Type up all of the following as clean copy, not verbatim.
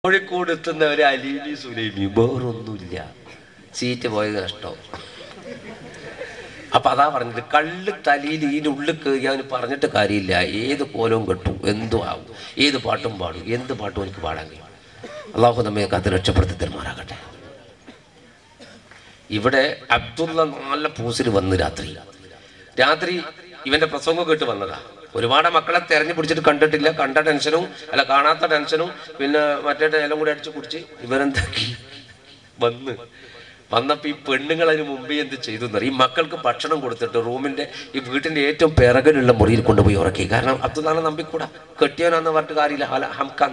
കോഴിക്കോട് എത്തുന്ന ഒരു അലീലി സുലൈമി വേറൊന്നുമില്ല, സീറ്റ് പോയത് നഷ്ടം. അപ്പൊ അതാ പറഞ്ഞിട്ട് കള്ള് തലയിൽ ഇതിൻ്റെ ഉള്ളിൽ കയറി അവന് പറഞ്ഞിട്ട് കാര്യമില്ല. ഏത് കോലവും കെട്ടും, എന്തും ആവും, ഏത് പാട്ടും പാടും, എന്ത് പാട്ടും എനിക്ക് പാടാൻ കഴിയും. അള്ളാഹു നമ്മെ കാത്ത് രക്ഷപ്പെടുത്തി തരുമാറാകട്ടെ. ഇവിടെ അബ്ദുള്ള നല്ല പൂസിൽ വന്ന് രാത്രി ഇവന്റെ പ്രസംഗം കേട്ട് വന്നതാ. ഒരുപാട് മക്കളെ തെരഞ്ഞു പിടിച്ചിട്ട് കണ്ടിട്ടില്ല. കണ്ട ടെൻഷനും അല്ല കാണാത്ത ടെൻഷനും പിന്നെ മറ്റേ എല്ലാം കൂടി അടിച്ചു കുടിച്ച് ഇവരെന്താക്കി വന്നപ്പോ ഈ പെണ്ണുങ്ങൾ അതിന് മുമ്പേ എന്ത് ചെയ്തു എന്നറിയാം. ഈ മക്കൾക്ക് ഭക്ഷണം കൊടുത്തിട്ട് റൂമിന്റെ ഈ വീട്ടിന്റെ ഏറ്റവും പിറകിലുള്ള മുറിയിൽ കൊണ്ടുപോയി ഉറക്കി. കാരണം അബ്ദുള്ളാനെ നമ്പിക്കൂടാ, കെട്ടിയവനാന്ന് പറഞ്ഞിട്ട് കാര്യമില്ല. ഹംഖാൻ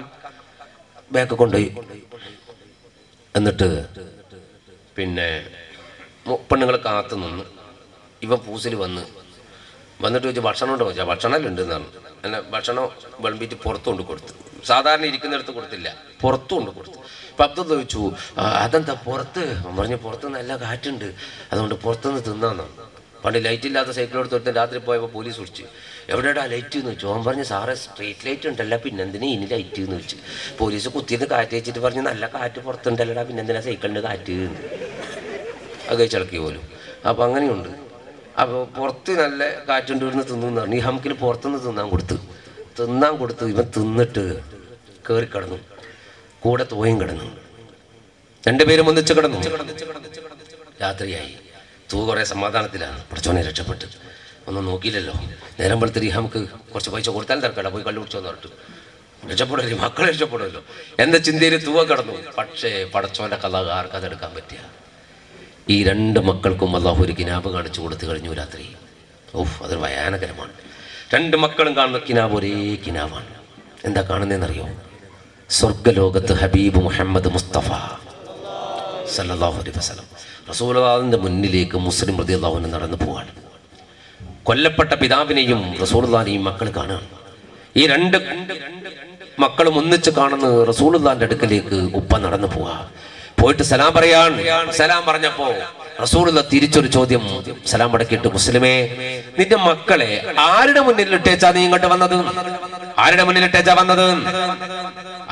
ബാക്ക് കൊണ്ടുപോയി. എന്നിട്ട് പിന്നെ പെണ്ണുങ്ങൾ കാത്തു നിന്ന് ഇവൻ പൂസിൽ വന്നിട്ട് ചോദിച്ചു ഭക്ഷണം ഉണ്ടോ ചോദിച്ചാൽ ഭക്ഷണമെല്ലാം ഉണ്ട് എന്നാണ്. എന്നെ ഭക്ഷണം വിളമ്പിയിട്ട് പുറത്തു കൊണ്ട് കൊടുത്തു. സാധാരണ ഇരിക്കുന്നിടത്ത് കൊടുത്തില്ല, പുറത്തു കൊണ്ട് കൊടുത്തു. അപ്പം അബ്ദുള്ള ചോദിച്ചു അതെന്താ പുറത്ത്? പറഞ്ഞു പുറത്ത് നല്ല കാറ്റുണ്ട്, അതുകൊണ്ട് പുറത്തുനിന്ന് തിന്നാന്നാണ്. പണ്ട് ലൈറ്റ് ഇല്ലാത്ത സൈക്കിളെടുത്ത് രാത്രി പോയപ്പോൾ പോലീസ് വിളിച്ചു, എവിടെയാടാ ലൈറ്റ് എന്ന് വെച്ചു. അവൻ പറഞ്ഞു സാറേ സ്ട്രീറ്റ് ലൈറ്റ് ഉണ്ടല്ല, പിന്നെന്തിനാ ഇനി ലൈറ്റ് എന്ന് വെച്ചു. പോലീസ് കുത്തിന്ന് കാറ്റ് വെച്ചിട്ട് പറഞ്ഞു നല്ല കാറ്റ് പുറത്തുണ്ടല്ലടാ, പിന്നെന്തിനാ സൈക്കിളിൻ്റെ കാറ്റ് എന്ന്. അത് കഴിച്ചിളക്കി പോലും. അപ്പം അങ്ങനെയുണ്ട്. അപ്പോൾ പുറത്ത് നല്ല കാറ്റുണ്ട് ഇവിടുന്ന് തിന്നു പറഞ്ഞു. ഈ ഹംക്കിൽ പുറത്തുനിന്ന് തിന്നാൻ കൊടുത്തു. ഇവൻ തിന്നിട്ട് കയറി കിടന്നു, കൂടെ തോയും കിടന്നു. രണ്ടുപേരും ഒന്നിച്ച് കിടന്നു. രാത്രിയായി. തൂ കുറേ സമാധാനത്തിലാണ്. പഠിച്ചോനെ രക്ഷപ്പെട്ട് ഒന്നും നോക്കിയില്ലല്ലോ. നേരം വെളുത്തിരി നമുക്ക് കുറച്ച് പൈസ കൊടുത്താലും തിരക്കട പോയി കള്ളു കുടിച്ചോന്ന് പറഞ്ഞിട്ട് രക്ഷപ്പെടല്ലോ, മക്കളെ രക്ഷപ്പെടുമല്ലോ എന്ന ചിന്തയിൽ തൂവ കിടന്നു. പക്ഷേ പടച്ചോന്റെ കഥ ആർക്ക് അതെടുക്കാൻ പറ്റിയ? ഈ രണ്ട് മക്കൾക്കും അള്ളാഹു ഒരു കിനാബ് കാണിച്ചു കൊടുത്തു കഴിഞ്ഞു രാത്രി. അതൊരു ഭയാനകരമാണ്. രണ്ട് മക്കളും കാണുന്ന കിനാബ് ഒരേ കിനാബാണ്. എന്താ കാണുന്നതെന്നറിയോ? സ്വർഗലോകത്ത് ഹബീബ് മുഹമ്മദ് മുസ്തഫ സല്ലല്ലാഹു അലൈഹി വസല്ലം റസൂലുള്ളാഹിന്റെ മുന്നിലേക്ക് മുസ്ലിം റളിയല്ലാഹു അൻഹു നടന്നു പോവാണ്. കൊല്ലപ്പെട്ട പിതാവിനെയും റസൂലുള്ളാഹിനെയും മക്കൾ കാണുകയാണ്. ഈ രണ്ട് മക്കളും ഒന്നിച്ച് കാണുന്ന റസൂലുള്ളാഹിന്റെ അടുക്കലേക്ക് ഉപ്പ നടന്നു പോയിട്ട് സലാം പറയാൻ. സലാം പറഞ്ഞപ്പോ റസൂലുള്ള തിരിച്ചൊരു ചോദ്യം സലാം മടക്കിയിട്ട്, മുസ്ലിമേ നിന്റെ മക്കളെ ആരുടെ മുന്നിലിട്ടേച്ചാ നീ ഇങ്ങോട്ട് വന്നത്? ആരുടെ മുന്നിലിട്ടേച്ചാ വന്നത്?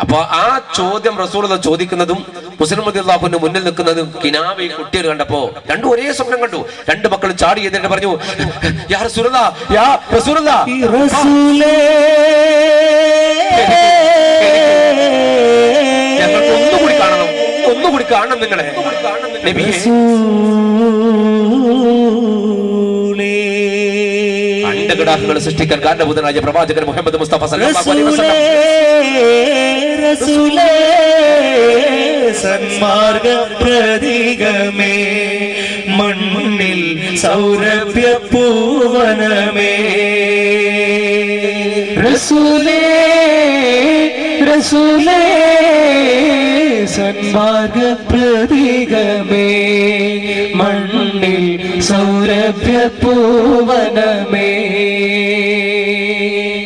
അപ്പൊ ആ ചോദ്യം റസൂലുള്ള ചോദിക്കുന്നതും മുസ്ലിം റളിയല്ലാഹുവിന്റെ മുന്നിൽ നിൽക്കുന്നതും കിനാബ് ഈ കുട്ടികൾ കണ്ടപ്പോ രണ്ടും ഒരേ സ്വപ്നം കണ്ടു. രണ്ട് മക്കളും ചാടി എന്നിട്ട് പറഞ്ഞു, യാ റസൂലുള്ളാഹ്, യാ റസൂലുള്ളാഹ്, ഞങ്ങൾക്ക് ഒന്നുകൂടി കാണണം നിങ്ങളെ. അണ്ടകിടാഹങ്ങൾ സൃഷ്ടിക്കാൻ കാരണഭൂതനായ പ്രവാചകൻ മുഹമ്മദ് മുസ്തഫ സല്ലല്ലാഹു അലൈഹി വസല്ലം സന്മാർഗ പ്രതീകമേ, മണ്ണിൽ സൗരഭ്യ പൂവനമേ, റസൂലേ റസൂലേ സന്മാർഗ പ്രതീകമേ, മണ്ണിൽ സൗരഭ്യ പൂവനമേ,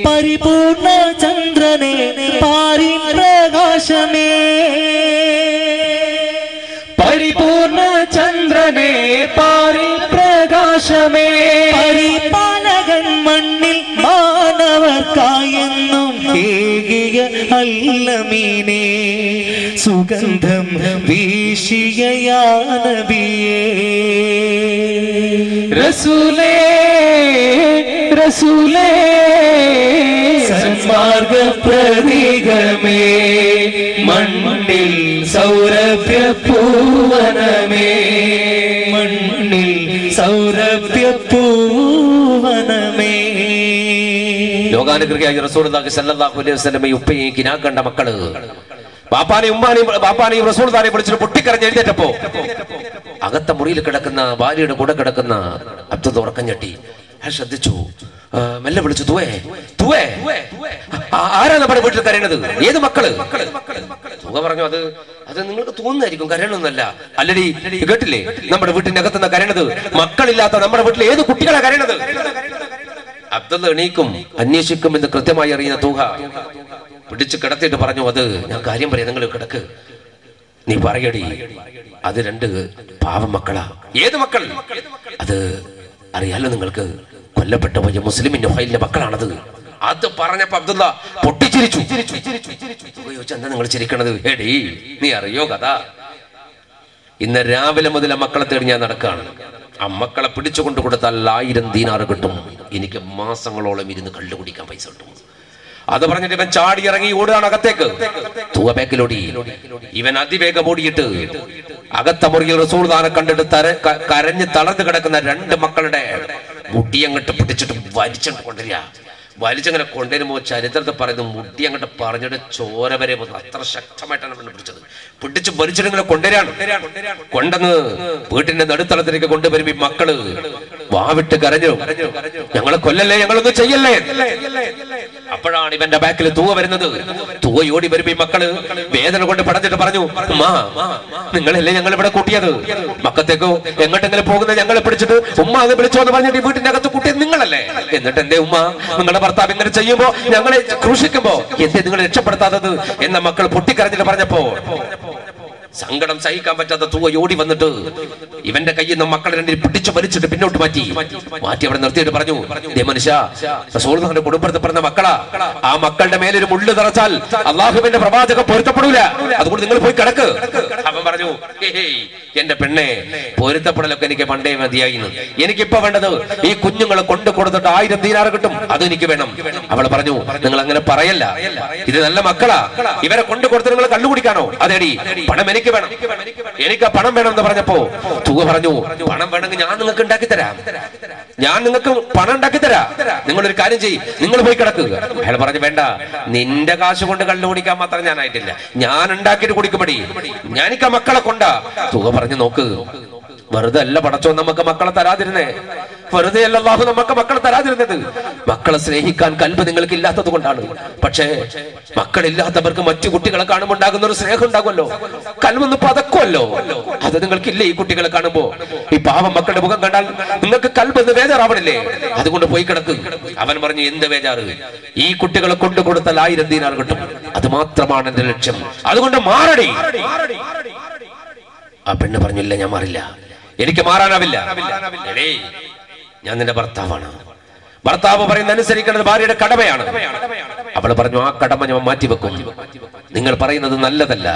പരിപൂർണ ചന്ദ്രനെ പാരി പ്രകാശമേ, പരിപൂർണ ചന്ദ്രനെ പാരി പ്രകാശമേ, പരിപാലകൻ മണ്ണിൽ മാനവർക്കായെന്നും ഏകിയ അല്ലമീനേ, സുഗന്ധം വീശിയ യാ നബിയേ, റസൂലേ റസൂലേ സന്മാർഗ പ്രതീകമേ, മണ്ണിൽ സൗരഭ്യ പൂവനമേ, മണ്ണിൽ സൗരഭ്യ പൂവനമേ. ലോകാനുഗ്രഹിയായ റസൂലുള്ളാഹി സ്വല്ലല്ലാഹു അലൈഹി വസല്ലം ഉപ്പയും കിനാ കണ്ട മക്കള് ബാപ്പാനെയും റസൂലുള്ളാഹിനെ വിളിച്ചിട്ട് പൊട്ടിക്കരഞ്ഞ് എഴുന്നേറ്റപ്പോ അകത്ത മുറിയിൽ കിടക്കുന്ന ഭാര്യയുടെ കൂടെ കിടക്കുന്ന അബ്ദുള്ള ഉറക്കം ഞെട്ടി. അയാൾ ശ്രദ്ധിച്ചു. മെല്ലെ വിളിച്ചു, തുവേ ആരാ നമ്മുടെ വീട്ടിൽ കരയണത്? ഏത് മക്കള്? തുക പറഞ്ഞു, അത് നിങ്ങൾക്ക് തോന്നുന്നായിരിക്കും, കരയണമെന്നല്ല. അല്ലടി കേട്ടില്ലേ, നമ്മുടെ വീട്ടിന്റെ അകത്തുനിന്ന് കരയണത് മക്കളില്ലാത്ത നമ്മുടെ വീട്ടിൽ ഏത് കുട്ടികളാ കരയണത്? അബ്ദുള്ള എണീക്കും, അന്വേഷിക്കും എന്ന് കൃത്യമായി അറിയുന്ന തൂഹ പിടിച്ചു കിടത്തിയിട്ട് പറഞ്ഞു, അത് ഞാൻ കാര്യം പറയാം, നിങ്ങൾ കിടക്ക്, നീ പറയടി. അത് രണ്ട് പാവം മക്കളാ. ഏത് മക്കൾ? അത് അറിയാലോ നിങ്ങൾക്ക്, കൊല്ലപ്പെട്ട പോയ മുസ്ലിമിന്റെ ഫൈലിന്റെ മക്കളാണത്. അത് പറഞ്ഞപ്പോ അബ്ദുള്ള പൊട്ടിച്ചിരിച്ചു. ചോദിച്ചു, എന്താ നിങ്ങൾ ചിരിക്കണത്? എടീ, നീ അറിയോ കഥ? ഇന്ന് രാവിലെ മുതൽ മക്കളെ തേടി ഞാൻ നടക്കാണ്. ആ മക്കളെ പിടിച്ചുകൊണ്ട് കൊടുത്താൽ 1000 ദീനാർ കിട്ടും. എനിക്ക് മാസങ്ങളോളം ഇരുന്ന് കള്ളു കുടിക്കാൻ പൈസ കിട്ടും. അത് പറഞ്ഞിട്ട് ഇവൻ ചാടി ഇറങ്ങി ഓടുകയാണ് അകത്തേക്ക്. തൂവ ബാക്കിലോടി. ഇവൻ അതിവേഗം ഓടിയിട്ട് അകത്ത മുറിയിൽ റസൂലുള്ളാഹിനെ കണ്ടിട്ട് കരഞ്ഞ് തളർന്നു കിടക്കുന്ന 2 മക്കളുടെ മുടി അങ്ങോട്ട് പിടിച്ചിട്ട് വലിച്ചങ്ങോട്ട് കൊണ്ടുവരിക. വലിച്ചങ്ങനെ കൊണ്ടുവരുമ്പോൾ ചരിത്രത്തെ പറയുന്നത് മുടി അങ്ങോട്ട് പറഞ്ഞിട്ട് ചോര വരെ പോകുന്നു. അത്ര ശക്തമായിട്ടാണ് അവനെ പിടിച്ചത്. പിടിച്ച് വലിച്ചിട്ട് ഇങ്ങനെ കൊണ്ടുവരാണ്. കൊണ്ടെന്ന് വീട്ടിന്റെ നടുത്തളത്തിലേക്ക് കൊണ്ടുവരും. ഈ മക്കള് വാവിട്ട് കരഞ്ഞു, ഞങ്ങളെ കൊല്ലല്ലേ, ഞങ്ങളൊന്നും ചെയ്യല്ലേ. അപ്പോഴാണ് ഇവന്റെ ബാക്കിൽ തൂവ വരുന്നത്. തൂവ ഓടി വരുമ്പോ ഈ മക്കള് വേദന കൊണ്ട് പടഞ്ഞിട്ട് പറഞ്ഞു, ഉമ്മാ, നിങ്ങളല്ലേ ഞങ്ങൾ ഇവിടെ കൂട്ടിയത്? മക്കത്തേക്കോ എങ്ങോട്ടെങ്കിലും പോകുന്നത് ഞങ്ങളെ പിടിച്ചിട്ട് ഉമ്മ അത് വിളിച്ചോ എന്ന് പറഞ്ഞിട്ട് വീട്ടിന്റെ അകത്ത് കൂട്ടിയത് നിങ്ങളല്ലേ? എന്നിട്ട് എന്റെ ഉമ്മ നിങ്ങളുടെ ഭർത്താവ് ഇങ്ങനെ ചെയ്യുമ്പോ, ഞങ്ങളെ ക്രൂശിക്കുമ്പോ എന്തേ നിങ്ങൾ രക്ഷപ്പെടുത്താത്തത് എന്ന മക്കൾ പൊട്ടിക്കരഞ്ഞിട്ട് പറഞ്ഞപ്പോ സങ്കടം സഹിക്കാൻ പറ്റാത്ത തൂവ ഓടി വന്നിട്ട് ഇവന്റെ കയ്യിൽ നിന്ന് മക്കളെ 2 പിടിച്ചു വലിച്ചിട്ട് പിന്നോട്ട് മാറ്റി അവിടെ നിർത്തിയിട്ട് പറഞ്ഞു, ദേ മനുഷ്യ, റസൂലുള്ളാഹിന്റെ കുടുംബത്തിൽ പറഞ്ഞ മക്കളാ, ആ മക്കളുടെ മേലൊരു മുള്ളു തറച്ചാൽ അള്ളാഹുവിന്റെ പ്രവാചകൻ പൊരുത്തപ്പെടൂല, അതുകൊണ്ട് നിങ്ങൾ പോയി കിടക്ക്. അവൻ പറഞ്ഞു, എന്റെ പെണ്ണെ, പൊരുത്തപ്പെടലൊക്കെ എനിക്ക് പണ്ടേ മതിയായിരുന്നു. എനിക്കിപ്പോ വേണ്ടത് ഈ കുഞ്ഞുങ്ങളെ കൊണ്ടു കൊടുത്തിട്ട് 1000 ദീനാർ കിട്ടും, അത് എനിക്ക് വേണം. അവള് പറഞ്ഞു, നിങ്ങൾ അങ്ങനെ പറയല്ല, ഇത് നല്ല മക്കളാ, ഇവരെ കൊണ്ടു കൊടുത്ത് നിങ്ങൾ കള്ളുകുടിക്കാനോ? അതേടി, പണം എനിക്ക് വേണം, എനിക്ക് ആ പണം വേണം എന്ന് പറഞ്ഞപ്പോ തൂവ പറഞ്ഞു, പണം വേണമെങ്കിൽ ഞാൻ നിങ്ങൾക്ക് ഉണ്ടാക്കി തരാം, ഞാൻ നിങ്ങൾക്ക് പണം ഉണ്ടാക്കി തരാം, നിങ്ങളൊരു കാര്യം ചെയ്യ്, നിങ്ങൾ പോയി കിടക്കുക. അയാൾ പറഞ്ഞു, വേണ്ട, നിന്റെ കാശ് കൊണ്ട് കള്ളു കുടിക്കാൻ മാത്രം ഞാനായിട്ടില്ല, ഞാൻ ഉണ്ടാക്കിയിട്ട് കുടിക്കുമ്പടി ഞാനിക്ക് ആ മക്കളെ കൊണ്ടാ. തൂവ പറഞ്ഞു, നോക്ക്, വെറുതെ അല്ല പടച്ചോ നമുക്ക് മക്കളെ തരാതിരുന്നേ, വെറുതെ അല്ല അല്ലാഹു നമുക്ക് മക്കളെ തരാതിരുന്നത്. മക്കളെ സ്നേഹിക്കാൻ കൽബ് നിങ്ങൾക്ക് ഇല്ലാത്തത് കൊണ്ടാണ്. പക്ഷേ മക്കളില്ലാത്തവർക്ക് മറ്റു കുട്ടികളെ കാണുമ്പോൾ ഉണ്ടാകുന്ന ഒരു സ്നേഹം ഉണ്ടാകുമല്ലോ, കൽബൊന്ന് പതക്കുമല്ലോ, അത് നിങ്ങൾക്കില്ലേ ഈ കുട്ടികളെ കാണുമ്പോ? ഈ പാവം മക്കളുടെ മുഖം കണ്ടാൽ നിങ്ങൾക്ക് കൽബൊന്ന് ബേജാറാവണില്ലേ? അതുകൊണ്ട് പോയി കിടക്ക്. അവൻ പറഞ്ഞു, എന്ത് ബേജാറ്? ഈ കുട്ടികളെ കൊണ്ടു കൊടുത്താൽ 1000 ദീനാർ കിട്ടും, അത് മാത്രമാണ് എന്റെ ലക്ഷ്യം, അതുകൊണ്ട് മാറടി. ആ പെണ്ണ് പറഞ്ഞില്ല, ഞാൻ മാറില്ല, എനിക്ക് മാറാനാവില്ല. ഞാൻ നിന്റെ ഭർത്താവാണ്, ഭർത്താവ് പറയുന്ന അനുസരിക്കുന്നത് ഭാര്യയുടെ കടമയാണ്. അവൾ പറഞ്ഞു, ആ കടമ ഞാൻ മാറ്റിവെക്കും, നിങ്ങൾ പറയുന്നത് നല്ലതല്ല.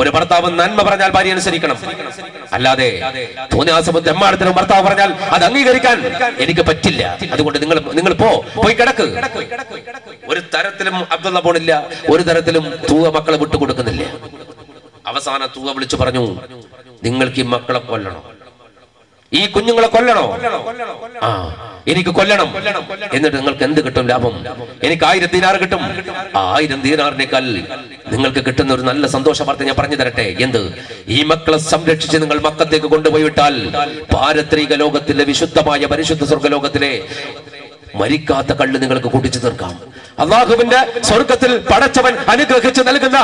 ഒരു ഭർത്താവ് നന്മ പറഞ്ഞാൽ ഭാര്യ അനുസരിക്കണം, അല്ലാതെ തോന്നിയാസമുദ്ര എമ്മാടത്തിനും ഭർത്താവ് പറഞ്ഞാൽ അത് അംഗീകരിക്കാൻ എനിക്ക് പറ്റില്ല. അതുകൊണ്ട് നിങ്ങൾ പോയി കിടക്ക്. ഒരു തരത്തിലും അബ്ദുള്ള പോണില്ല, ഒരു തരത്തിലും തൂവ മക്കളെ വിട്ടുകൊടുക്കുന്നില്ല. അവസാനം തൂവ വിളിച്ചു പറഞ്ഞു, നിങ്ങൾക്ക് ഈ മക്കളെ കൊല്ലണോ, ഈ കുഞ്ഞുങ്ങളെ കൊല്ലണോ? ആ, എനിക്ക് കൊല്ലണം. എന്നിട്ട് നിങ്ങൾക്ക് എന്ത് കിട്ടും ലാഭം? എനിക്ക് 1000 ദീനാർ കിട്ടും. 1000 ദീനാറിനേക്കാൾ നിങ്ങൾക്ക് കിട്ടുന്ന ഒരു നല്ല സന്തോഷ വാർത്ത ഞാൻ പറഞ്ഞു തരട്ടെ. എന്ത്? ഈ മക്കളെ സംരക്ഷിച്ച് നിങ്ങൾ മക്കത്തേക്ക് കൊണ്ടുപോയി വിട്ടാൽ പാരത്രിക ലോകത്തിലെ വിശുദ്ധമായ പരിശുദ്ധ സ്വർഗ്ഗലോകത്തിലെ മരിക്കാത്ത കള്ള് നിങ്ങൾക്ക് കുടിച്ചു തീർക്കാം. അള്ളാഹുവിന്റെ സ്വർഗത്തിൽ പടച്ചവൻ അനുഗ്രഹിച്ച് നൽകുന്ന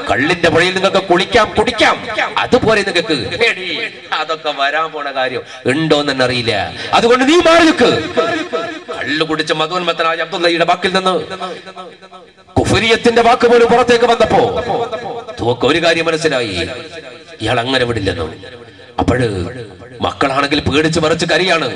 കള്ളിന്റെ പുഴയിൽ നിങ്ങൾക്ക് കുളിക്കാം, കുടിക്കാം. അതുപോലെ നിങ്ങൾക്ക് അതൊക്കെ വരാൻ പോണ കാര്യം ഉണ്ടോന്ന് തന്നെ അറിയില്ല. അതുകൊണ്ട് നീ മാറി നിൽക്ക്. കള്ളു കുടിച്ച മധുന്മത്തനായ അബ്ദുള്ളയുടെ വാക്കിൽ നിന്ന് കുഫരിയത്തിന്റെ വാക്ക് പോലും പുറത്തേക്ക് വന്നപ്പോ തുവക്ക് ഒരു കാര്യം മനസ്സിലായി, ഇയാൾ അങ്ങനെ വിടില്ലെന്നോ. അപ്പോഴ് മക്കളാണെങ്കിൽ പേടിച്ച് മറിച്ച് കരയാണ്.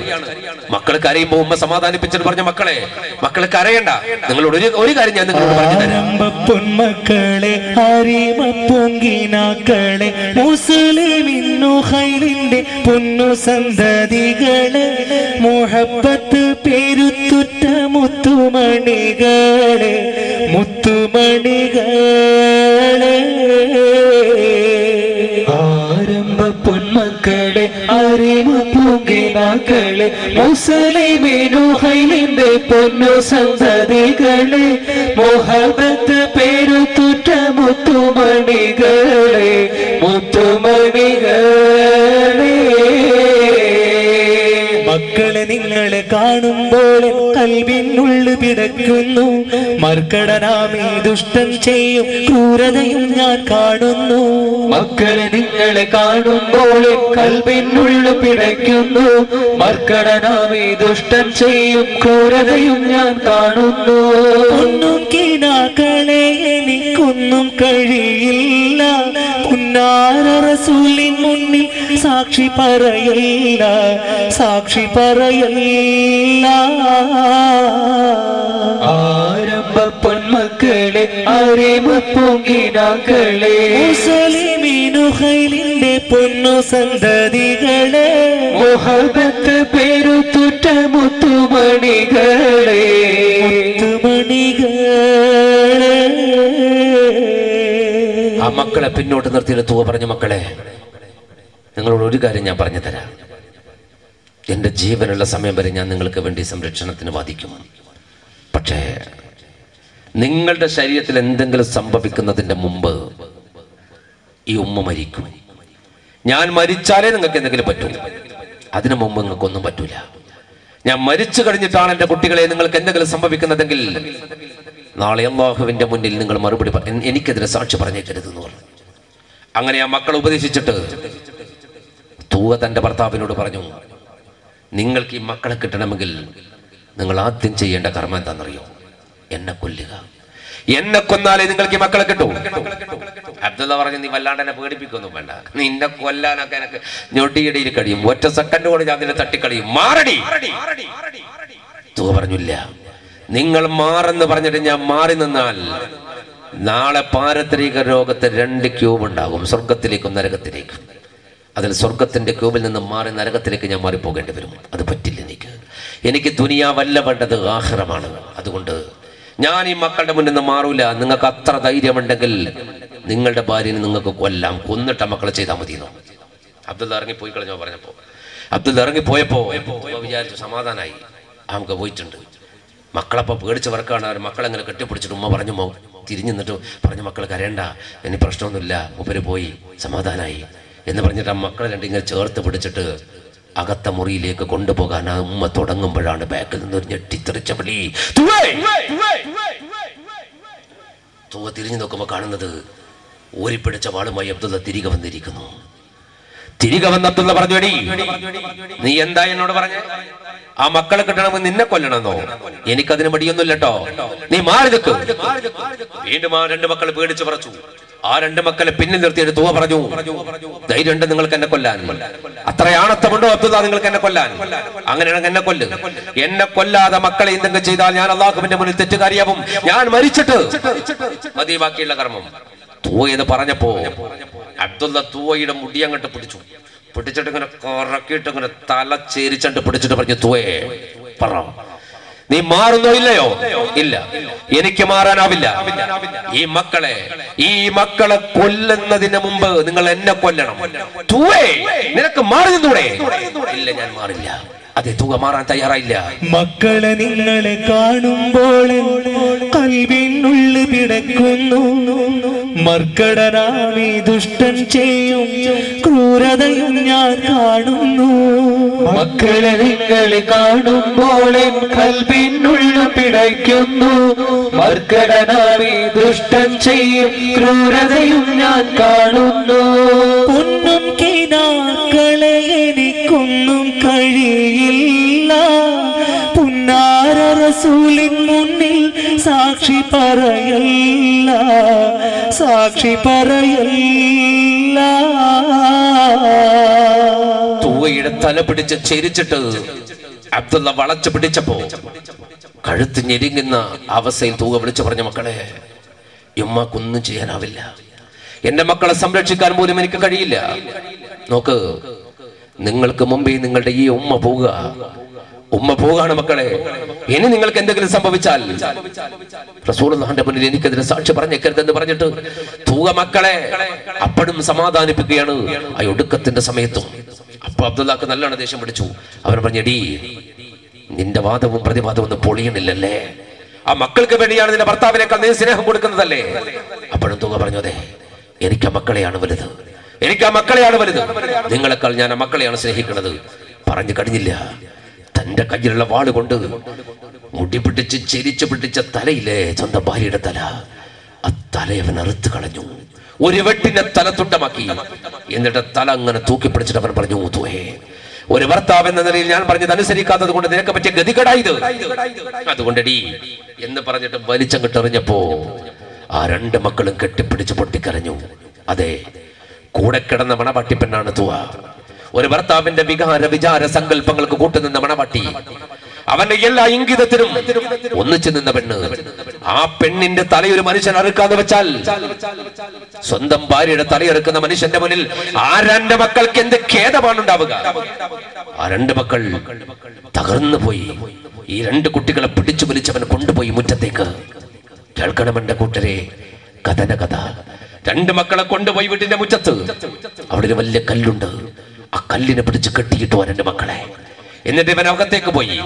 മക്കൾ കരയുമ്പോ ഉമ്മ സമാധാനിപ്പിച്ചിട്ട് പറഞ്ഞ, മക്കളെ കരയണ്ട, നിങ്ങളോട് ഒരു കാര്യം ഞാൻ നിങ്ങളോട് പറഞ്ഞു തരാം. പൊന്മക്കളെ, അരിമപ്പൊങ്കിനാക്കളെ, മുസ്ലിമിന്റെ പൊന്നു സന്തതികളെ, മുഹബത്ത് പെരുത്തുറ്റ മുത്തുമണികളെ, ആരംഭ പൊന്മക്കളെ, അരിമപ്പൊങ്കിനാക്കളെ, മുസ്ലിമിന്റെ പൊന്നു സന്തതികളെ, മുഹബത്ത് പെരുത്തുറ്റ മുത്തുമണികളെ, മക്കളെ, നിങ്ങളെ കാണുമ്പോൾ കൽവിനുള്ളു പിടയ്ക്കുന്നു, മർക്കടനാമി ദുഷ്ടൻ ചെയ്യും ക്രൂരതയും ഞാൻ കാണുന്നു. മക്കളെ, നിങ്ങളെ കാണുമ്പോൾ കൽവിനുള്ളു പിടയ്ക്കുന്നു, മർക്കടനാമി ദുഷ്ടൻ ചെയ്യും ക്രൂരതയും ഞാൻ കാണുന്നു. ഒന്നും കിനാക്കളെ, എനിക്കൊന്നും കഴിയില്ല, പുന്നാര റസൂലിൻ മുന്നിൽ സാക്ഷി പറയല്ല, സാക്ഷി പറയല്ല. പൊന്മക്കളെ അരേമ പൂങ്കിനാക്കളെ മുസ്ലിമീനുഹൈലിന്റെ പൊന്നു സന്തതികളെ മുഹബത്ത് പേരുത്തുറ്റ മുത്തുമണികളെ മുത്തുമണികളെ. ആ മക്കളെ പിന്നോട്ട് നിർത്തിയിട്ട് തൂവ പറഞ്ഞു, മക്കളെ നിങ്ങളോട് ഒരു കാര്യം ഞാൻ പറഞ്ഞു തരാം. എൻ്റെ ജീവനുള്ള സമയം വരെ ഞാൻ നിങ്ങൾക്ക് വേണ്ടി സംരക്ഷണത്തിന് വാദിക്കും. പക്ഷേ നിങ്ങളുടെ ശരീരത്തിൽ എന്തെങ്കിലും സംഭവിക്കുന്നതിൻ്റെ മുമ്പ് ഈ ഉമ്മ മരിക്കും. ഞാൻ മരിച്ചാലേ നിങ്ങൾക്ക് എന്തെങ്കിലും പറ്റൂ, അതിനു മുമ്പ് നിങ്ങൾക്കൊന്നും പറ്റൂല. ഞാൻ മരിച്ചു കഴിഞ്ഞിട്ടാണ് എൻ്റെ കുട്ടികളെ നിങ്ങൾക്ക് എന്തെങ്കിലും സംഭവിക്കുന്നതെങ്കിൽ നാളെ അല്ലാഹുവിൻ്റെ മുന്നിൽ നിങ്ങൾ മറുപടി എനിക്കെതിരെ സാക്ഷി പറഞ്ഞേക്കരുതെന്ന് പറഞ്ഞു. അങ്ങനെ ആ മക്കൾ ഉപദേശിച്ചിട്ട് തൂവ തൻ്റെ ഭർത്താവിനോട് പറഞ്ഞു, നിങ്ങൾക്ക് ഈ മക്കളെ കിട്ടണമെങ്കിൽ നിങ്ങൾ ആദ്യം ചെയ്യേണ്ട കർമ്മം എന്താണെന്നറിയോ? എന്നെ കൊല്ലുക. എന്നെ കൊന്നാലേ നിങ്ങൾക്ക് ഈ മക്കളെ കിട്ടൂ. അബ്ദുള്ള പറഞ്ഞു, നീ വല്ലാണ്ട് എന്നെ പേടിപ്പിക്കൊന്നും വേണ്ട, നിന്നെ കൊല്ലാനൊക്കെ എനിക്ക് ഞൊട്ടിയിടയിൽ കഴിയും, ഒറ്റ സെക്കൻഡ് കൊണ്ട് ഞാൻ നിന്നെ തട്ടിക്കളിയും, മാറടി. തൂവ പറഞ്ഞില്ല, നിങ്ങൾ മാറെന്ന് പറഞ്ഞിട്ട് ഞാൻ മാറി നിന്നാൽ നാളെ പാരത്രിക ലോകത്ത് 2 ക്യൂബ് ഉണ്ടാകും, സ്വർഗത്തിലേക്കും നരകത്തിലേക്കും. അതിൽ സ്വർഗത്തിന്റെ ക്യൂബിൽ നിന്ന് മാറി നരകത്തിലേക്ക് ഞാൻ മാറിപ്പോകേണ്ടി വരും. അത് പറ്റില്ല. എനിക്ക് ദുനിയാവല്ല വേണ്ടത്, ആഖിറമാണ്. അതുകൊണ്ട് ഞാൻ ഈ മക്കളുടെ മുന്നിൽ നിന്ന് മാറൂല. നിങ്ങൾക്ക് അത്ര ധൈര്യമുണ്ടെങ്കിൽ നിങ്ങളുടെ ഭാര്യനെ നിങ്ങൾക്ക് കൊല്ലാം, കൊന്നിട്ട മക്കളെ ചെയ്താൽ മതിയെന്നോ. അബ്ദുള്ള ഇറങ്ങിപ്പോയി കളഞ്ഞോ പറഞ്ഞപ്പോ, അബ്ദുള്ള ഇറങ്ങിപ്പോയപ്പോ വിചാരിച്ചു സമാധാനായി, നമുക്ക് പോയിട്ടുണ്ട്. മക്കളപ്പോ പേടിച്ച് വർക്കാണ്. അവർ മക്കളെങ്ങനെ കെട്ടിപ്പിടിച്ചിട്ട് ഉമ്മ പറഞ്ഞു, തിരിഞ്ഞു നിന്നിട്ട് പറഞ്ഞു, മക്കൾ കരയണ്ട, ഇനി പ്രശ്നമൊന്നുമില്ല, മൂപ്പര് പോയി, സമാധാനായി എന്ന് പറഞ്ഞിട്ട് ആ മക്കളെ രണ്ടിങ്ങനെ ചേർത്ത് പിടിച്ചിട്ട് അകത്ത മുറിയിലേക്ക് കൊണ്ടുപോകാൻ ആ ഉമ്മ തുടങ്ങുമ്പോഴാണ് ബാക്കിൽ നിന്നൊരു ഞെട്ടിത്തെറിച്ച വിളി. തൂവ തിരിഞ്ഞു നോക്കുമ്പോൾ കാണുന്നത് ഊരിപ്പിടിച്ച വാളുമായി അബ്ദുള്ള തിരികെ വന്നിരിക്കുന്നു. തിരികെ വന്ന അബ്ദുള്ള പറഞ്ഞു, എടി നീ എന്താ എന്നോട് പറഞ്ഞേ? ആ മക്കളെ കിട്ടണമെന്ന് നിന്നെ കൊല്ലണമെന്നോ? എനിക്കതിന് മടിയൊന്നുമില്ല കേട്ടോ, നീ മാറി നിൽക്ക്. വീണ്ടും ആ 2 മക്കൾ പേടിച്ച് പറച്ചു. ആ 2 മക്കളെ പിന്നിൽ നിർത്തിയിട്ട് തൂവ പറഞ്ഞു, ധൈര്യമുണ്ട് നിങ്ങൾക്ക് എന്നെ കൊല്ലാൻ? അത്രയാണത്തമുണ്ടോ അബ്ദുള്ള നിങ്ങൾക്ക് എന്നെ കൊല്ലാൻ? അങ്ങനെയാണെങ്കിൽ എന്നെ കൊല്ല്. എന്നെ കൊല്ലാതെ മക്കളെ എന്തെങ്കിലും ചെയ്താൽ ഞാൻ അല്ലാഹുവിന്റെ മുന്നിൽ തെറ്റുകാരിയാവും. ഞാൻ മരിച്ചിട്ട് മതി ബാക്കിയുള്ള കർമ്മം. തൂവ എന്ന് പറഞ്ഞപ്പോ അബ്ദുള്ള തൂവയുടെ മുടി അങ്ങോട്ട് പിടിച്ചിട്ട് ഇങ്ങനെ കറക്കിയിട്ട് ഇങ്ങനെ തല ചേരിച്ചണ്ട് പിടിച്ചിട്ട് പറഞ്ഞു, തൂവേ പറ, നീ മാറുന്നോ ഇല്ലയോ? ഇല്ല, എനിക്ക് മാറാനാവില്ല. ഈ മക്കളെ കൊല്ലുന്നതിന് മുമ്പ് നിങ്ങൾ എന്നെ കൊല്ലണം. തൂവേ നിനക്ക് മാറി നിന്നൂടെ? ഇല്ല, ഞാൻ മാറില്ല. അതെ, തൂവ മാറാൻ തയ്യാറായില്ല. മക്കളെ നിങ്ങളെ കാണുമ്പോൾ കൽവിനുള്ളിൽ പിടയ്ക്കുന്നു, മർക്കടനാമി ദുഷ്ടൻ ചെയ്യും ക്രൂരതയും ഞാൻ കാണുന്നു. മക്കളെ നിങ്ങളെ കാണുമ്പോൾ കൽവിനുള്ളിൽ പിടയ്ക്കുന്നു, മർക്കടനാമി ദുഷ്ടൻ ചെയ്യും ക്രൂരതയും ഞാൻ കാണുന്നു. പൊന്നും കിനാക്കളെ എനിക്കൊന്നും കഴിയില്ല, പുന്നാര റസൂലിൻ മുന്നിൽ സാക്ഷി പറയല്ല, സാക്ഷി പറയല്ല. തൂവയുടെ തല പിടിച്ച് ചെരിച്ചിട്ട് അബ്ദുള്ള വളച്ചു പിടിച്ചപ്പോ കഴുത്ത് ഞെരുങ്ങുന്ന അവസ്ഥയിൽ തൂവ വിളിച്ചു പറഞ്ഞു, മക്കളെ ഉമ്മക്കൊന്നും ചെയ്യാനാവില്ല, എന്റെ മക്കളെ സംരക്ഷിക്കാൻ പോലും എനിക്ക് കഴിയില്ല. നോക്ക്, നിങ്ങൾക്ക് മുമ്പേ നിങ്ങളുടെ ഈ ഉമ്മ പോവുകയാണ് മക്കളെ. ഇനി നിങ്ങൾക്ക് എന്തെങ്കിലും സംഭവിച്ചാൽ റസൂലുള്ളാഹിന്റെ മുന്നിൽ എനിക്കെതിരെ സാക്ഷി പറഞ്ഞേക്കരുതെന്ന് പറഞ്ഞിട്ട് തൂവ മക്കളെ അപ്പോഴും സമാധാനിപ്പിക്കുകയാണ് ആ ഒടുക്കത്തിന്റെ സമയത്തും. അപ്പൊ അബ്ദുള്ളക്ക് നല്ലോണം ദേഷ്യം പിടിച്ചു. അവൻ പറഞ്ഞെടി, നിന്റെ വാദവും പ്രതിവാദവും ഒന്നും പൊളിയണില്ലല്ലേ? ആ മക്കൾക്ക് വേണ്ടിയാണ് നിന്റെ ഭർത്താവിനേക്കാൾ നീ സ്നേഹം കൊടുക്കുന്നതല്ലേ? അപ്പോഴും തൂവ പറഞ്ഞു, അതെ, എനിക്ക് ആ മക്കളെയാണ് വലുത്, നിങ്ങളെക്കാൾ ഞാൻ ആ മക്കളെയാണ് സ്നേഹിക്കുന്നത്. പറഞ്ഞു കഴിഞ്ഞില്ല. തന്റെ കയ്യിലുള്ള വാള് കൊണ്ട് മുടി പിടിച്ച് ചെരിച്ചു പിടിച്ച തലയിലെ സ്വന്തം ഭാര്യയുടെ തല, ആ തലയവൻ അറുത്ത് കളഞ്ഞു. ഒരു വെട്ടിനെ തല തുട്ടമാക്കി. എന്നിട്ട് തല അങ്ങനെ തൂക്കി പിടിച്ചിട്ട് അവൻ പറഞ്ഞു, തൂവേ, ഒരു ഭർത്താവ് എന്ന നിലയിൽ ഞാൻ പറഞ്ഞത് അനുസരിക്കാത്തത് കൊണ്ട് നിനക്ക് പറ്റിയ ഗതികേടായത്, അതുകൊണ്ടടി എന്ന് പറഞ്ഞിട്ട് വലിച്ചങ്ങിട്ടെറിഞ്ഞപ്പോ ആ 2 മക്കളും കെട്ടിപ്പിടിച്ച് പൊട്ടിക്കരഞ്ഞു. അതെ, കൂടെ കിടന്ന മണവാട്ടിപ്പെണ്ണാണ് തൂവ. ഒരു ഭർത്താവിന്റെ വിചാര സങ്കല്പങ്ങൾക്ക് കൂട്ടുനിന്ന മണവാട്ടി, അവന്റെ എല്ലാ ഇംഗിതത്തിനും ഒന്നിച്ചു നിന്ന പെണ്ണ്. ആ പെണ്ണിന്റെ തലയൊരു മനുഷ്യൻ അറുക്കാന്ന് വെച്ചാൽ സ്വന്തം ഭാര്യയുടെ തലയെറുക്കുന്ന മനുഷ്യന്റെ മുന്നിൽ ആ രണ്ട് മക്കൾക്ക് എന്ത് ഖേദമാണ് ഉണ്ടാവുക. ആ രണ്ട് മക്കൾ തകർന്നു പോയി. ഈ രണ്ട് കുട്ടികളെ പിടിച്ചു വലിച്ചവൻ കൊണ്ടുപോയി മുറ്റത്തേക്ക്. കേൾക്കണം എന്റെ കൂട്ടരെ, കഥന കഥ. രണ്ട് മക്കളെ കൊണ്ടുപോയി വീട്ടിന്റെ മുറ്റത്ത്. അവിടെ ഒരു വലിയ കല്ലുണ്ട്. ആ കല്ലിനെ പിടിച്ച് കെട്ടിയിട്ടു രണ്ട് മക്കളെ. എന്നിട്ട് ഇവൻ അകത്തേക്ക് പോയി.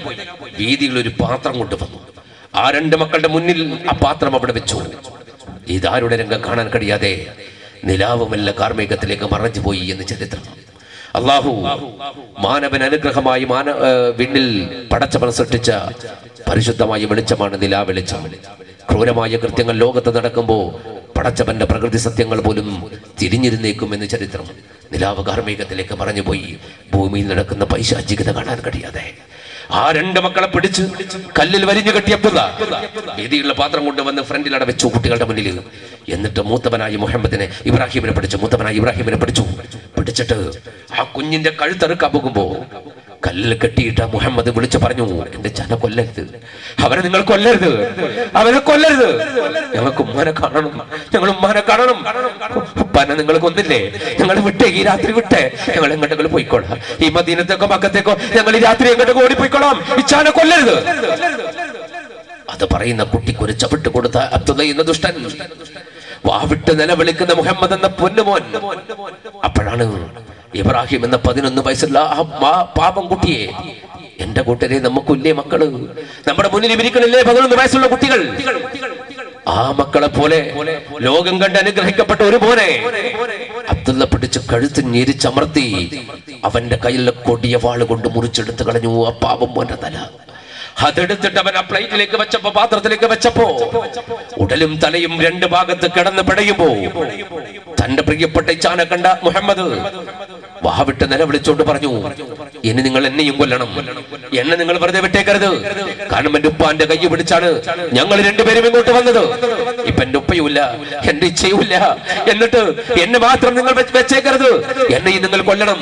വീതിയിൽ ഒരു പാത്രം കൊണ്ടുവന്നു. ആ രണ്ട് മക്കളുടെ മുന്നിൽ ആ പാത്രം അവിടെ വെച്ചു. ഇതാരുടെ രംഗം കാണാൻ കഴിയാതെ നിലാവുമല്ല കാർമേഘത്തിലേക്ക് മറഞ്ഞു പോയി എന്ന് ചരിത്രം. അള്ളാഹു മാനവൻ അനുഗ്രഹമായി വിണ്ണിൽ പടച്ചവൻ സൃഷ്ടിച്ച പരിശുദ്ധമായ വെളിച്ചമാണ് നിലാ വെളിച്ചം. ക്രൂരമായ കൃത്യങ്ങൾ ലോകത്ത് നടക്കുമ്പോ പടച്ചവന്റെ പ്രകൃതി സത്യങ്ങൾ പോലും തിരിഞ്ഞിരുന്നേക്കും എന്ന് ചരിത്രം. നിലാവ് കാർമേഘത്തിലേക്ക് മറഞ്ഞുപോയി. ഭൂമിയിൽ നടക്കുന്ന പൈശാചികത കാണാൻ കഴിയാതെ ആ രണ്ട് മക്കളെ പിടിച്ച് കല്ലിൽ വരിഞ്ഞു കെട്ടിയ വേദിയുള്ള പാത്രം കൊണ്ടുവന്ന് ഫ്രണ്ടിൽ അടവെച്ചു കുട്ടികളുടെ മുന്നിൽ. എന്നിട്ട് മൂത്തവനായി മുഹമ്മദിനെ ഇബ്രാഹിമിനെ പിടിച്ചിട്ട് ആ കുഞ്ഞിന്റെ കഴുത്തറുക്കാൻ പോകുമ്പോ കല്ലിൽ കെട്ടിയിട്ട് മുഹമ്മദ് വിളിച്ചു പറഞ്ഞു, എന്റെ ചന കൊല്ലരുത്, അവരെ നിങ്ങൾ കൊല്ലരുത്, അവരെ കൊല്ലരുത്. ഞങ്ങൾക്ക് ഉമ്മാനെ കാണണം, ഞങ്ങൾ ഉമ്മാനെ കാണണം. ഉപ്പാനെ നിങ്ങൾ കൊന്നില്ലേ, ഞങ്ങൾ വിട്ടേ, ഈ രാത്രി വിട്ടേ, ഞങ്ങൾ എങ്ങോട്ടെങ്കിലും പോയിക്കോളാം. ഈ മദീനത്തേക്കോ മക്കത്തേക്കോ ഞങ്ങൾ ഈ രാത്രി എങ്ങോട്ടേക്കോ ഓടിപ്പോയിക്കോളാം. ഈ ചാനെ കൊല്ലരുത്. അത് പറയുന്ന കുട്ടിക്ക് ഒരു ചവിട്ട് കൊടുത്ത അബ്ദുള്ള എന്ന ദുഷ്ടൻ വാവിട്ട് നിലവിളിക്കുന്ന മുഹമ്മദ് എന്ന പൊന്നുമോൻ. അപ്പോഴാണ് ഇബ്രാഹിം എന്ന 11 വയസ്സുള്ള ആ പാപം കുട്ടിയെ, എന്റെ കൂട്ടരെ നമുക്കില്ലേ മക്കള്, നമ്മുടെ മുന്നിൽ ഇരിക്കണില്ലേ 11 വയസ്സുള്ള കുട്ടികൾ, ആ മക്കളെ പോലെ ലോകം കണ്ട് അനുഗ്രഹിക്കപ്പെട്ട ഒരു മോനെ അബ്ദുള്ള പിടിച്ച് കഴുത്ത് ഞെരിച്ചമർത്തി അവന്റെ കയ്യിലെ കൊടിയ വാള് കൊണ്ട് മുറിച്ചെടുത്ത് കളഞ്ഞു ആ പാപം മോന്റെ തല. അതെടുത്തിട്ട് അവൻ ആ പ്ലേറ്റിലേക്ക് വെച്ചപ്പോ, പാത്രത്തിലേക്ക് വെച്ചപ്പോ ഉടലും തലയും രണ്ട് ഭാഗത്ത് കിടന്ന് പിടയുമ്പോ തന്റെ പ്രിയപ്പെട്ട ഇച്ചാനെ കണ്ട മുഹമ്മദ് വാവിട്ട് നിലവിളിച്ചോണ്ട് പറഞ്ഞു, ഇനി നിങ്ങൾ എന്നെയും കൊല്ലണം, എന്നെ നിങ്ങൾ വെറുതെ വിട്ടേക്കരുത്. കാരണം എന്റെ ഉപ്പാന്റെ കൈ പിടിച്ചാണ് ഞങ്ങൾ രണ്ടുപേരും ഇങ്ങോട്ട് വന്നത്. ഇപ്പൊ എന്റെ ഉപ്പയുമില്ല, എന്റെ ഇച്ഛയുമില്ല, എന്നിട്ട് എന്നെ മാത്രം നിങ്ങൾ വെച്ചേക്കരുത്, എന്നെയും നിങ്ങൾ കൊല്ലണം.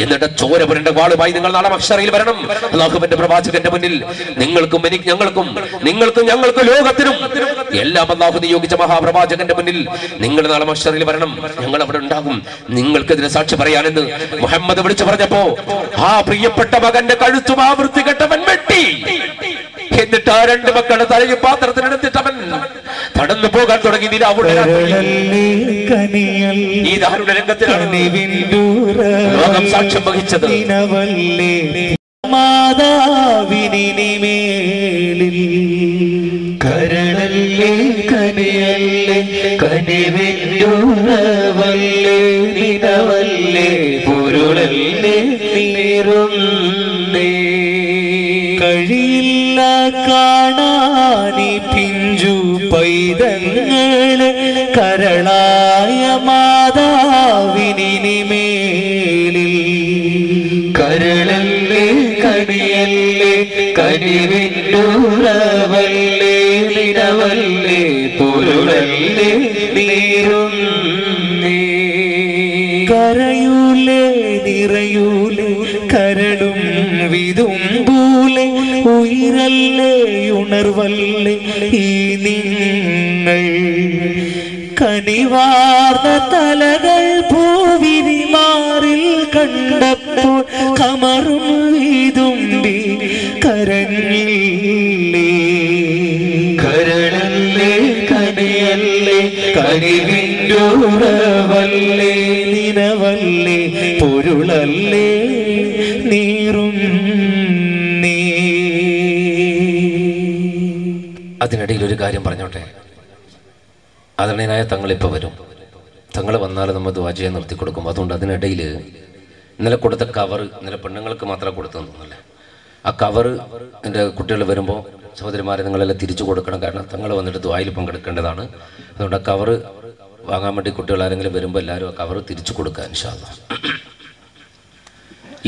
എന്നിട്ട് ചോര പുരണ്ട വാളുമായി നിങ്ങൾ നാളെ മഹ്ശറിൽ വരണം. അല്ലാഹുവിന്റെ പ്രവാചകന്റെ മുന്നിൽ നിങ്ങൾക്കും ഞങ്ങൾക്കും, നിങ്ങൾക്കും ഞങ്ങൾക്കും, ലോകത്തിനും എല്ലാം അല്ലാഹു നിയോഗിച്ച മഹാപ്രവാചകന്റെ മുന്നിൽ നിങ്ങൾ നാളെ മഹ്ശറിൽ വരണം. ഞങ്ങൾ അവിടെ ഉണ്ടാകും, നിങ്ങൾക്കെതിരെ സാക്ഷി പറയാനെന്ന് മുഹമ്മദ് വിളിച്ചു പറഞ്ഞപ്പോ ആ പ്രിയപ്പെട്ട മകന്റെ കഴുത്തും ആ വൃത്തികെട്ടവൻ വെട്ടി. എന്നിട്ട് ആ രണ്ട് മക്കളുടെ തലയും പാത്രത്തിനെടുത്തിട്ട് അവൻ കടന്നു പോകാൻ തുടങ്ങി. ഈ ദാരുണ രംഗത്തിലാണ് ലോകം സാക്ഷ്യം വഹിച്ചത്. കരളല്ലേ കനിയല്ലേ കനിവിന്ദൂരവല്ലേ നിനവല്ലേ പൊരുളല്ലേ നീറുന്നേ. കഴിയില്ല കാണാനി പിഞ്ചു പൈതങ്ങളെ കരളായ മാതാവിനിമേലിൽ. കരളല്ലേ കനിയല്ലേ കനിവിന്ദൂരവല്ലേ നിനവല്ലേ പൊരുളല്ലേ നീറുന്നേ. കരയൂലേ നിറയൂലേ കരളും വിതുമ്പൂലെ ഉയരല്ലേ ഉണർവല്ലേ ഈ നിങ്ങൾ. കനിവാർന്ന തലകൾ ഭൂവിരി മാറിൽ കണ്ടപ്പോൾ കമറും വിതുമ്പി കരഞ്ഞില്ലേ. കരളല്ലേ കനിയല്ലേ കനിവിന്ദൂരവല്ലേ നിനവല്ലേ പൊരുളല്ലേ നീറും നീ. അതിനിടയിൽ ഒരു കാര്യം പറഞ്ഞോട്ടെ. ആദരണീയനായ തങ്ങളിപ്പോൾ വരും. തങ്ങൾ വന്നാൽ നമ്മൾ ദുആ ചെയ്യാൻ നിർത്തി കൊടുക്കും. അതുകൊണ്ട് അതിനിടയിൽ ഇന്നലെ കൊടുത്ത കവർ, ഇന്നലെ പെണ്ണുങ്ങൾക്ക് മാത്രമേ കൊടുത്തെന്ന് തോന്നുന്നില്ല. ആ കവർ എൻ്റെ കുട്ടികൾ വരുമ്പോൾ സഹോദരിമാരെ നിങ്ങളെല്ലാം തിരിച്ചു കൊടുക്കണം. കാരണം തങ്ങൾ വന്നിട്ട് ദുആയിൽ പങ്കെടുക്കേണ്ടതാണ്. അതുകൊണ്ട് ആ കവർ വാങ്ങാൻ വേണ്ടി കുട്ടികൾ ആരെങ്കിലും വരുമ്പോൾ എല്ലാവരും ആ കവർ തിരിച്ചു കൊടുക്കുക ഇൻഷാ അല്ലാഹ്.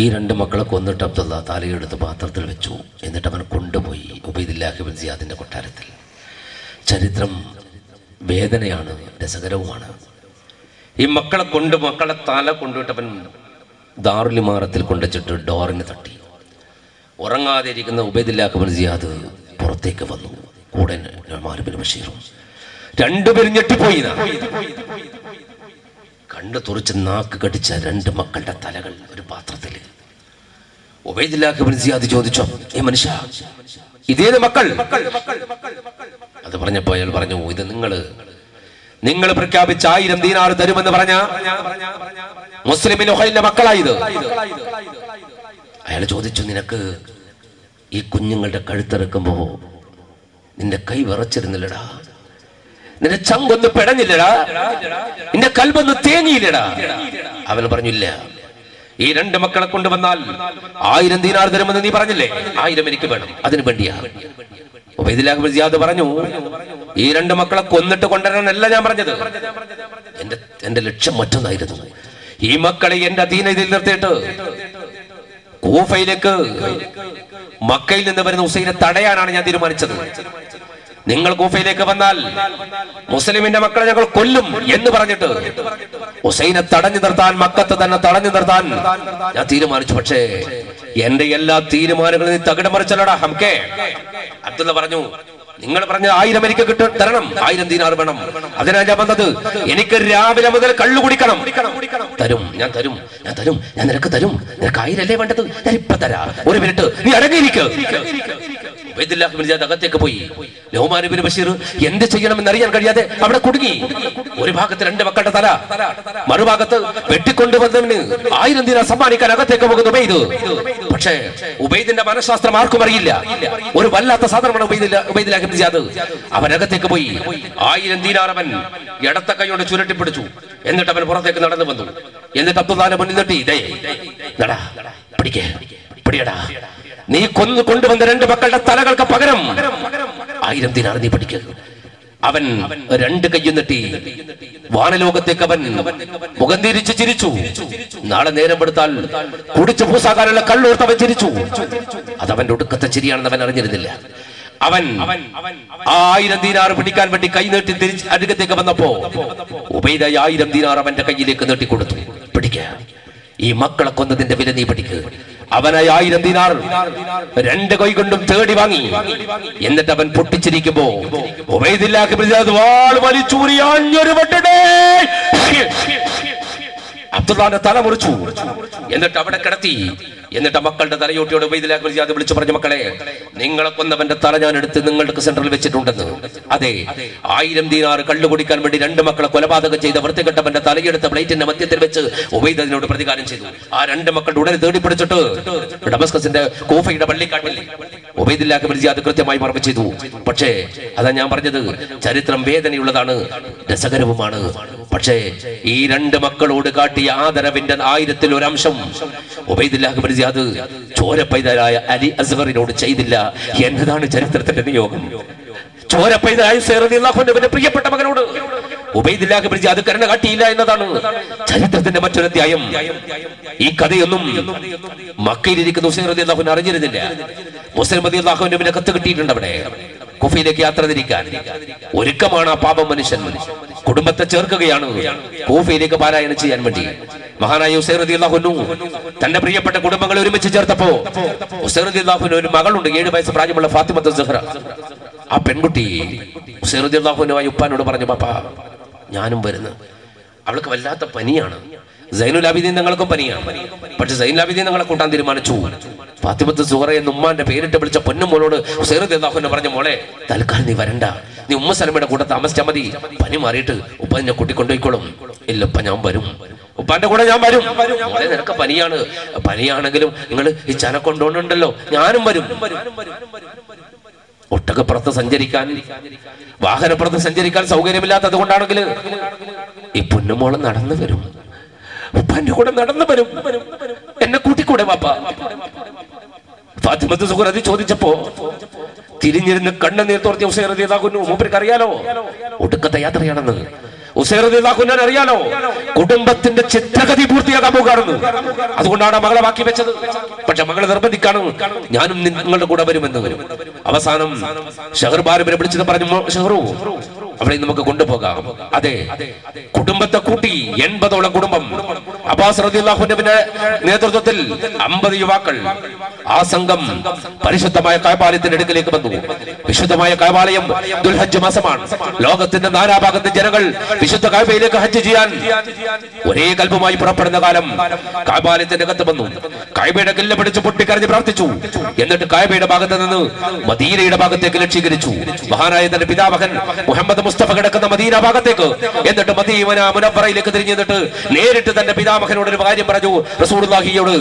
ഈ രണ്ട് മക്കളെ കൊന്നിട്ട് അബ്ദുള്ള തലയെടുത്ത് പാത്രത്തിൽ വെച്ചു. എന്നിട്ട് അവൻ കൊണ്ടുപോയി ഉബൈദുല്ലാഹ് ഇബ്നു സിയാദിന്റെ കൊട്ടാരത്തിൽ. ചരിത്രം വേദനയാണ്, രസകരവുമാണ്. ഈ മക്കളെ തല കൊണ്ടുവിട്ടവൻ ദാറുൽ ഇമാറത്തിൽ കൊണ്ടുവച്ചിട്ട് ഡോറിന് തട്ടി. ഉറങ്ങാതെ ഇരിക്കുന്ന ഉബൈദുല്ലാഹ് ഇബ്നു സിയാദ് പുറത്തേക്ക് വന്നു. കൂടെ നുഅ്മാൻ ഇബ്നു ബഷീറും. രണ്ടുപേരും ഞെട്ടിപ്പോയി. കണ്ണു തുറച്ച് നാക്ക് കടിച്ച രണ്ട് മക്കളുടെ തലകൾ ഒരു പാത്രത്തിൽ. ഉബൈദുല്ലാഹ് ഇബ്നു സിയാദ് ചോദിച്ചു, ഈ മനുഷ്യ ഇതേത് മക്കൾ? അത് പറഞ്ഞപ്പോ അയാൾ പറഞ്ഞു, ഇത് നിങ്ങൾ പ്രഖ്യാപിച്ച 1000 ദീനാർ തരുമെന്ന് പറഞ്ഞ മുസ്ലിമിൻ ഉഹൈലിന്റെ മക്കളായത്. അയാൾ ചോദിച്ചു, നിനക്ക് ഈ കുഞ്ഞുങ്ങളുടെ കഴുത്തിറക്കുമ്പോ നിന്റെ കൈ വിറച്ചിരുന്നില്ലടാ, നിന്റെ ചങ്കൊന്ന് പിടഞ്ഞില്ലടാ, നിന്റെ കൽബൊന്ന് തേങ്ങിയില്ലടാ? അവൻ പറഞ്ഞില്ല, ഈ 2 മക്കളെ കൊണ്ടുവന്നാൽ 1000 ദീനാർ തരുമെന്ന് നീ പറഞ്ഞില്ലേ, 1000 എനിക്ക് വേണം, അതിനു വേണ്ടിയാ. ഉബൈദുല്ലാഹ് ഇബ്നു സിയാദ് പറഞ്ഞു, ഈ 2 മക്കളെ കൊന്നിട്ട് കൊണ്ടുവരാനല്ല ഞാൻ പറഞ്ഞത്, എന്റെ ലക്ഷ്യം മറ്റൊന്നായിരുന്നു. ഈ മക്കളെ എന്റെ അധീനതയിൽ നിർത്തിയിട്ട് കൂഫയിലേക്ക് മക്കയിൽ നിന്ന് വരുന്ന ഹുസൈനെ തടയാനാണ് ഞാൻ തീരുമാനിച്ചത്. നിങ്ങൾ കൂഫയിലേക്ക് വന്നാൽ മുസ്ലിമിന്റെ മക്കളെ ഞങ്ങൾ കൊല്ലും എന്ന് പറഞ്ഞിട്ട് ഹുസൈനെ തടഞ്ഞു നിർത്താൻ, മക്കത്ത് തന്നെ തടഞ്ഞു നിർത്താൻ ഞാൻ തീരുമാനിച്ചു. പക്ഷേ എന്റെ എല്ലാ തീരുമാനങ്ങളും നീ തകിടം മറിച്ചല്ലോടാ ഹംകെ. അബ്ദുള്ള പറഞ്ഞു, നിങ്ങൾ പറഞ്ഞ 1000 എനിക്ക് തരണം, 1000 ദീനാർ വേണം. അതിനാ ഞാൻ വന്നത്. എനിക്ക് രാവിലെ മുതൽ കള്ളു കുടിക്കണം. തരും, ഞാൻ തരും, ഞാൻ നിനക്ക് തരും. നിനക്ക് 1000 അല്ലേ വേണ്ടത്? ഞാൻ ഇപ്പൊ തരാ. 1 മിനിറ്റ് നീ അടങ്ങിയിരിക്കുക. ഉബൈദുല്ലാഹ് ഇബ്നു സിയാദ് അകത്തേക്ക് പോയി. നുഅ്മാൻ ഇബ്നു ബഷീർ എന്ത് ചെയ്യണമെന്ന് അറിയാൻ കഴിയാതെ അവിടെ കുടുങ്ങി. ഒരു ഭാഗത്ത് 2 മക്കളുടെ തല, മറുഭാഗത്ത് വെട്ടിക്കൊണ്ടുവന്നവന് 1000 ദീനാർ സമ്മാനിക്കാൻ അകത്തേക്ക് പോകുന്നു ഉബൈദ്. പക്ഷേ ഉബൈദിന്റെ മനഃശാസ്ത്രം ആർക്കും അറിയില്ല. ഒരു വല്ലാത്ത സാധനമാണ് ഉബൈദുല്ലാഹ് ഇബ്നു സിയാദ്. അവൻ അകത്തേക്ക് പോയി. 1000 ദീനാർ അവൻ ഇടത്ത കൈയോടെ ചുരുട്ടിപ്പിടിച്ചു. എന്നിട്ട് അവൻ പുറത്തേക്ക് നടന്നു വന്നു. എന്നിട്ട് അബ്ദുല്ലാഹിന്റെ മുന്നിൽ നിട്ടി, പിടിയടാ, നീ കൊണ്ടുവന്ന 2 മക്കളുടെ തലകൾക്ക് പകരം 1000 ദീനാർ നീ പഠിക്കുക. അവൻ 2 കയ്യും നീട്ടി വാനലോകത്തേക്ക് അവൻ മുഖം തിരിച്ച് ചിരിച്ചു. നാളെ നേരം എടുത്താൽ കുടിച്ചു പൂസാകാനുള്ള കള്ളൂർത്ത് അവൻ ചിരിച്ചു. അതവന്റെ ഒടുക്കത്തെ ചിരിയാണെന്ന് അവൻ അറിഞ്ഞിരുന്നില്ല. അവൻ 1000 ദീനാർ പിടിക്കാൻ വേണ്ടി കൈ നീട്ടി തിരിച്ച് അടുക്കത്തേക്ക് വന്നപ്പോ ഉബൈദ 1000 ദീനാർ അവന്റെ കയ്യിലേക്ക് നീട്ടിക്കൊടുത്തു. പിടിക്കുക, ഈ മക്കളെ കൊന്നതിന്റെ വില നീ പഠിക്കുക. അവനായി 1000 ദീനാർ 2 കൈ കൊണ്ടും തേടി വാങ്ങി. എന്നിട്ട് അവൻ പൊട്ടിച്ചിരിക്കുമ്പോ ഉബൈദുല്ലാഹ് ഇബ്നു സിയാദ് വാൾ വലിച്ചൂരി ആഞ്ഞൊരു വെട്ടടേ അബ്ദുല്ലാഹിന്റെ തല മുറിച്ചു. എന്നിട്ട് അവിടെ കിടത്തി. എന്നിട്ട് മക്കളുടെ തലയോട്ടിയോട് ഉബൈദുല്ലാഹ് ഇബ്നു സിയാദ് വിളിച്ചു പറഞ്ഞു, മക്കളെ, നിങ്ങളെ കൊന്നവന്റെ തല ഞാൻ എടുത്ത് നിങ്ങളുടെ സെന്ററിൽ വെച്ചിട്ടുണ്ടെന്ന്. അതെ, 1000 ദീനാർ കള്ളു കുടിക്കാൻ വേണ്ടി 2 മക്കളെ കൊലപാതകം ചെയ്ത വൃത്തികെട്ടവന്റെ തലയെടുത്ത പ്ലേറ്റിന്റെ മധ്യത്തിൽ വെച്ച് ഉബൈദ് അതിനോട് പ്രതികാരം ചെയ്തു. ആ 2 മക്കളുടെ ഉടനെ തേടിപ്പിടിച്ചിട്ട് ഡമസ്കസിന്റെ കൂഫയുടെ പള്ളിക്കാട്ടിൽ ഉബൈദുല്ലാഹ് ഇബ്നു സിയാദ് കൃത്യമായി മറവ് ചെയ്തു. പക്ഷേ അതാ ഞാൻ പറഞ്ഞത്, ചരിത്രം വേദനയുള്ളതാണ്, രസകരവുമാണ്. പക്ഷേ ഈ 2 മക്കളോട് കാട്ടിയ ആദരവിന്റെ 1000-ൽ 1 അംശം ഉബൈദുല്ലാഹ് ഇബ്നു സിയാദ് ചോരപ്പൈതലായ അലി അസ്ഗറിനോട് ചെയ്തില്ല എന്നതാണ് ചരിത്രത്തിന്റെ നിയോഗം. ചോരപ്പൈതലായ ഉസൈർ റളിയല്ലാഹു അൻഹുവിന്റെ പ്രിയപ്പെട്ട മകനോട് ഉബൈദുല്ലാഹ് ഇബ്നു സിയാദ് കരുണ കാട്ടിയില്ല എന്നതാണ് ചരിത്രത്തിന്റെ മറ്റൊരു അധ്യായം. ഈ കഥയൊന്നും മക്കയിലിരിക്കുന്ന ഉസൈർ റളിയല്ലാഹു അൻഹു അറിഞ്ഞിരുന്നില്ല. മുസ്ലിം റളിയല്ലാഹു അൻഹുവിന്റെ കത്ത് കിട്ടിയിട്ടുണ്ട്. അവിടെ കൂഫയിലേക്ക് യാത്ര തിരിക്കാൻ ഒരുക്കമാണ് ആ പാപം മനുഷ്യൻ. കുടുംബത്തെ ചേർക്കുകയാണ് കൂഫയിലേക്ക് പാരായണം ചെയ്യാൻ വേണ്ടി. മഹാനായ ഉസൈർ റളിയല്ലാഹു അൻഹു തന്റെ പ്രിയപ്പെട്ട കുടുംബങ്ങളെ ഒരുമിച്ച് ചേർത്തപ്പോ ഉസൈർ റളിയല്ലാഹു അൻഹു ഒരു മകളുണ്ട്, 7 വയസ്സ് പ്രായമുള്ള ഫാത്തിമത്ത് സഹ്റ. ആ പെൺകുട്ടി ഉസൈർ റളിയല്ലാഹു അൻഹു ഉപ്പാനോട് പറഞ്ഞു, പാപ്പാ ഞാനും വരുന്നു. അവൾക്ക് വല്ലാത്ത പനിയാണ്. സൈനുൽ ആബിദീൻ ഞങ്ങൾക്കും പനിയാണ്. പക്ഷെ സൈനുൽ ആബിദീൻ ഞങ്ങളെ കൂട്ടാൻ തീരുമാനിച്ചു. ഫാത്തിമത്ത് സുഹറ എന്ന് ഉമ്മാന്റെ പേരിട്ട് വിളിച്ച പൊന്നുമോളോട് ഉസൈർ റളിയല്ലാഹു അൻഹു പറഞ്ഞു, മോളെ, തൽക്കാലം നീ വരണ്ട, നീ ഉമ്മ സലമയുടെ കൂടെ താമസിച്ചാൽ മതി. പനി മാറിയിട്ട് ഉപ്പ എന്നെ കൂട്ടിക്കൊണ്ടുപോയിക്കോളും. ഇല്ലപ്പ ഞാൻ വരും, ഉപ്പാന്റെ കൂടെ ഞാൻ വരും. മോളെ, നിനക്ക് പനിയാണെങ്കിലും നിങ്ങൾ ഈ ചന കൊണ്ടുപോകണ്ടല്ലോ, ഞാനും വരും. ഒട്ടകപ്പുറത്ത് സഞ്ചരിക്കാൻ, വാഹനപ്പുറത്ത് സഞ്ചരിക്കാൻ സൗകര്യമില്ലാത്തത് കൊണ്ടാണെങ്കിൽ ഈ പൊന്നുമോള് നടന്നു വരും, ഉപ്പാന്റെ കൂടെ നടന്നു വരും. എന്നെ കൂട്ടിക്കൂടെ വാപ്പ? ഫാത്തിമത്ത് സുഹറ ചോദിച്ചപ്പോ തിരിഞ്ഞിരുന്ന് കണ്ണുനീർ തോർത്തിയ ഉസൈർ റളിയല്ലാഹു അൻഹു, മൂപ്പർക്ക് അറിയാലോ ഒടുക്കത്തെ യാത്രയാണെന്ന്. ഉസൈർ റളിയല്ലാഹു അൻഹു അറിയാലോ കുടുംബത്തിന്റെ ചിത്രഗതി പൂർത്തിയാക്കാൻ പോകുകയാണെന്ന്. അതുകൊണ്ടാണ് മകളെ ബാക്കി വെച്ചത്. പക്ഷെ മകളെ നിർബന്ധിക്കാണ്, ഞാനും നിങ്ങളുടെ കൂടെ വരുമെന്ന്. അവസാനം ഷഹർബാരിനെ വിളിച്ചത് പറഞ്ഞു, ഷഹറു അവിടെ നമുക്ക് കൊണ്ടുപോകാം. അതെ, കുടുംബത്തെ കൂട്ടി 80ഓളം കുടുംബം അബ്ബാസ് റളിയല്ലാഹു അൻഹുവിന്റെ നേതൃത്വത്തിൽ 50 യുവാക്കൾ ആ സംഘം പരിശുദ്ധമായ കഅബാലയത്തിന്റെ അടുക്കലേക്ക് വന്നു. വിശുദ്ധമായ കഅബാലയം ദുൽഹജ്ജ് മാസമാണ്. ലോകത്തിന്റെ നാനാഭാഗത്തെ ജനങ്ങൾ വിശുദ്ധ കഅബയിലേക്ക് ഹജ്ജ് ചെയ്യാൻ ഒരേ കൽബുമായി പുറപ്പെടുന്ന കാലം കഅബാലയത്തിന്റെ അകത്ത് വന്നു. കഅബയുടെ കില്ല പിടിച്ച് പൊട്ടിക്കരഞ്ഞ് പ്രാർത്ഥിച്ചു. എന്നിട്ട് കഅബയുടെ ഭാഗത്ത് നിന്ന് മദീനയുടെ ഭാഗത്തേക്ക് ലക്ഷ്യീകരിച്ചു. മഹാനായ തന്റെ പിതാമഹൻ മുഹമ്മദ് മുസ്തഫ കിടക്കുന്ന മദീന ഭാഗത്തേക്ക്, എന്നിട്ട് മദീന മുനവ്വറയിലേക്ക് തിരിഞ്ഞിട്ട് നേരിട്ട് തന്റെ പിതാമഹനോട് ഒരു കാര്യം പറഞ്ഞു. റസൂലുള്ളാഹിയോട്,